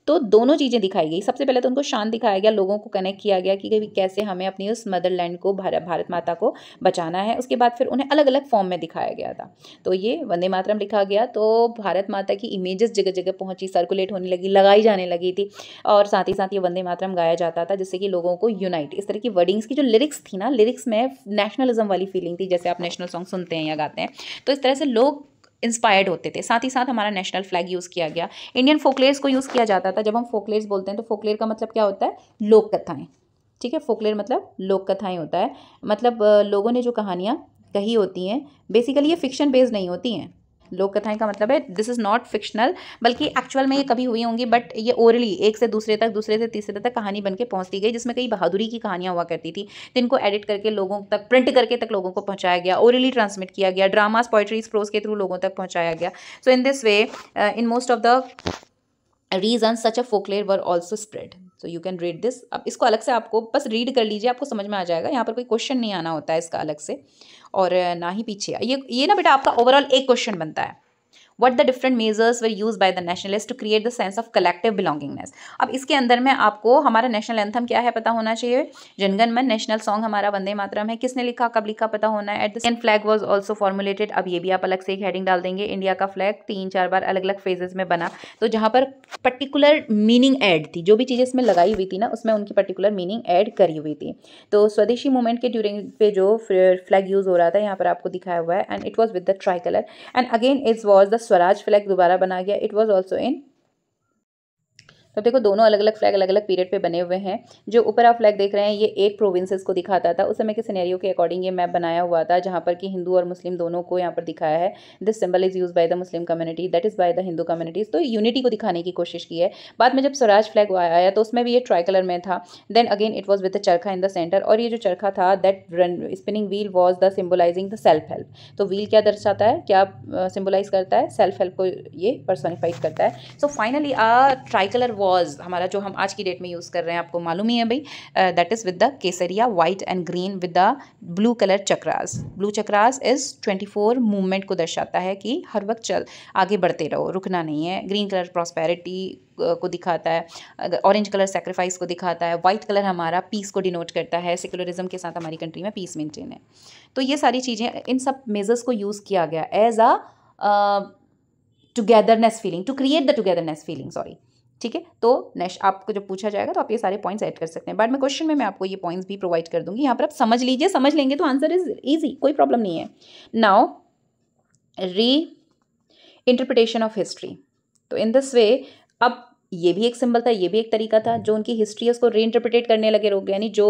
तो दोनों चीजें दिखाई गई। सबसे पहले तो उनको शान दिखाया गया, लोगों को कनेक्ट किया गया कि कैसे हमें अपनी उस मदरलैंड को, भारत माता को बचाना है। उसके बाद फिर उन्हें अलग अलग फॉर्म में दिखाया गया था। तो ये वंदे मातरम लिखा गया, तो भारत माता की इमेजेस जगह जगह पहुंची, सर्कुलेट होने लगी, लगाई जाने लगी थी, और साथ ही साथ ये वंदे मातरम गाया जाता था जिससे कि लोगों को यूनाइट, इस तरह की वर्डिंग्स की जो लिरिक्स थी ना, लिरिक्स में नेशनलिज्म वाली फीलिंग थी, जैसे आप नेशनल सॉन्ग सुनते हैं या गाते हैं, तो इस तरह से लोग इंस्पायर्ड होते थे। साथ ही साथ हमारा नेशनल फ्लैग यूज़ किया गया, इंडियन फोकलेयर्स को यूज़ किया जाता था। जब हम फोकलेयर्स बोलते हैं तो फोकलेयर का मतलब क्या होता है? लोक कथाएं। ठीक है, फोकलेयर मतलब लोक कथाएं होता है, मतलब लोगों ने जो कहानियाँ कही होती हैं, बेसिकली ये फिक्शन बेस्ड नहीं होती हैं। लोक कथाएं का मतलब है दिस इज़ नॉट फिक्शनल, बल्कि एक्चुअल में ये कभी हुई होंगी, बट ये ओरली एक से दूसरे तक, दूसरे से तीसरे तक कहानी बन के पहुँचती गई, जिसमें कई बहादुरी की कहानियाँ हुआ करती थी, जिनको एडिट करके लोगों तक, प्रिंट करके तक लोगों को पहुँचाया गया, ओरली ट्रांसमिट किया गया, ड्रामास, पोइट्रीज, प्रोज के थ्रू लोगों तक पहुँचाया गया। So in this way in most of the region such a folklore were also spread. So you can read this. अब इसको अलग से आपको बस रीड कर लीजिए, आपको समझ में आ जाएगा। यहाँ पर कोई क्वेश्चन नहीं आना होता है इसका अलग से, और ना ही पीछे। ये ना बेटा आपका ओवरऑल एक क्वेश्चन बनता है, What the different measures were used by the nationalists to create the sense of collective belongingness। अब इसके अंदर में आपको हमारा नेशनल एंथम क्या है पता होना चाहिए, जनगण मन। नेशनल सॉन्ग हमारा वंदे मातरम है, किसने लिखा, कब लिखा, पता होना है। Eight the same flag was also formulated. अब ये भी आप अलग से एक हेडिंग डाल देंगे, इंडिया का फ्लैग 3-4 बार अलग अलग फेजेस में बना, तो जहाँ पर पर्टिकुलर मीनिंग ऐड थी, जो भी चीज़ें इसमें लगाई हुई थी ना, उसमें उनकी पर्टिकुलर मीनिंग ऐड करी हुई थी। तो स्वदेशी मूवमेंट के ड्यूरिंग पे जो फ्लैग यूज़ हो रहा था, यहाँ पर आपको दिखाया हुआ है, and it was with the try colour, and again it was the Swaraj flag दोबारा बना गया। इट वॉज ऑल्सो इन, तो देखो दोनों अलग अलग फ्लैग अलग अलग पीरियड पे बने हुए हैं। जो ऊपर आप फ्लैग देख रहे हैं ये 8 प्रोविंसेस को दिखाता था। उस समय के सिनेरियो के अकॉर्डिंग ये मैप बनाया हुआ था, जहाँ पर कि हिंदू और मुस्लिम दोनों को यहाँ पर दिखाया है। This symbol is use by the Muslim community, that is by the Hindu communities. तो यूनिटी को दिखाने की कोशिश की है। बाद में जब स्वराज फ्लैग आया तो उसमें भी ये ट्राई कलर में था। Then again it was with the charkha in the centre, और ये जो चरखा था that spinning wheel was the symbolising the self help. तो व्हील क्या दर्शाता है, क्या सिम्बोलाइज करता है, सेल्फ हेल्प को ये पर्सोनिफाइड करता है। So finally try colour was हमारा जो हम आज की डेट में यूज़ कर रहे हैं, आपको मालूम ही है भाई, that is with the Kesariya white and green with the blue colour chakras. Blue chakras is 24 movement को दर्शाता है कि हर वक्त आगे बढ़ते रहो, रुकना नहीं है। ग्रीन कलर प्रॉस्पेरिटी को दिखाता है, ऑरेंज कलर सेक्रीफाइस को दिखाता है, वाइट कलर हमारा पीस को डिनोट करता है, सेकुलरिज्म के साथ हमारी कंट्री में पीस मेंटेन है। तो ये सारी चीज़ें, इन सब मेजर्स को यूज़ किया गया as a togetherness feeling, to create the togetherness feeling, sorry. ठीक है, तो आपको जब पूछा जाएगा तो आप ये सारे पॉइंट्स ऐड कर सकते हैं। बाद में क्वेश्चन में मैं आपको ये पॉइंट्स भी प्रोवाइड कर दूंगी, यहाँ पर आप समझ लीजिए, समझ लेंगे तो आंसर इज इजी, कोई प्रॉब्लम नहीं है। नाउ री इंटरप्रिटेशन ऑफ हिस्ट्री। तो इन दिस वे, अब ये भी एक सिंबल था, ये भी एक तरीका था, जो उनकी हिस्ट्री है उसको री इंटरप्रिटेट करने लगे लोग, यानी जो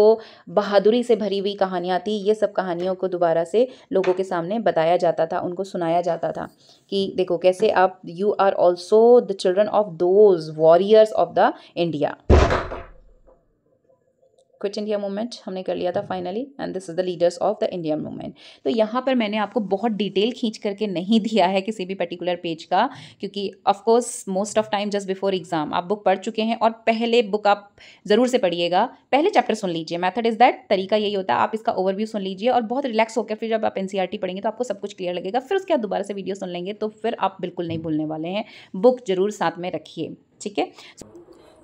बहादुरी से भरी हुई कहानियाँ थी, ये सब कहानियों को दोबारा से लोगों के सामने बताया जाता था, उनको सुनाया जाता था कि देखो कैसे आप, you are also the children of those warriors of the India. Quit India movement हमने कर लिया था finally, and this is the leaders of the Indian movement. तो यहाँ पर मैंने आपको बहुत डिटेल खींच करके नहीं दिया है किसी भी पर्टिकुलर पेज का, क्योंकि of course most of time just before exam आप बुक पढ़ चुके हैं, और पहले बुक आप ज़रूर से पढ़िएगा, पहले चैप्टर सुन लीजिए। मेथड इज़ दैट, तरीका यही होता है, आप इसका ओवरव्यू सुन लीजिए और बहुत रिलैक्स होकर फिर जब आप एनसीईआरटी पढ़ेंगे तो आपको सब कुछ क्लियर लगेगा। फिर उसके बाद दोबारा से वीडियो सुन लेंगे तो फिर आप बिल्कुल नहीं भूलने वाले हैं। बुक जरूर साथ में रखिए, ठीक है।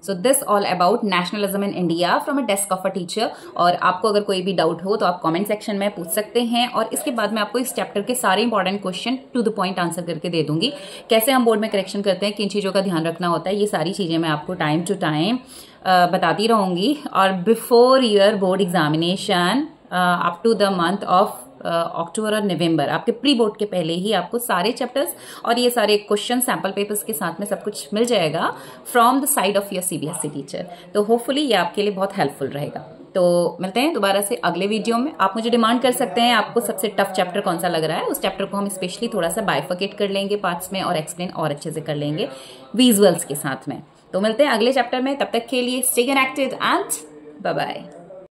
So this all about nationalism in India from a desk of a teacher. और आपको अगर कोई भी डाउट हो तो आप कमेंट सेक्शन में पूछ सकते हैं, और इसके बाद मैं आपको इस चैप्टर के सारे important question to the point answer करके दे दूंगी। कैसे हम बोर्ड में करेक्शन करते हैं, किन चीज़ों का ध्यान रखना होता है, ये सारी चीज़ें मैं आपको टाइम टू टाइम बताती रहूँगी। और before your board examination up to the month of October और नवंबर, आपके प्री बोर्ड के पहले ही आपको सारे चैप्टर्स और ये सारे क्वेश्चन सैम्पल पेपर्स के साथ में सब कुछ मिल जाएगा from the side of your CBSE teacher. तो होपफुली ये आपके लिए बहुत हेल्पफुल रहेगा। तो मिलते हैं दोबारा से अगले वीडियो में। आप मुझे डिमांड कर सकते हैं आपको सबसे टफ चैप्टर कौन सा लग रहा है, उस चैप्टर को हम स्पेशली थोड़ा सा बाइफर्केट कर लेंगे पार्ट्स में और एक्सप्लेन और अच्छे से कर लेंगे विजुअल्स के साथ में। तो मिलते हैं अगले चैप्टर में, तब तक के लिए stay connected and bye bye.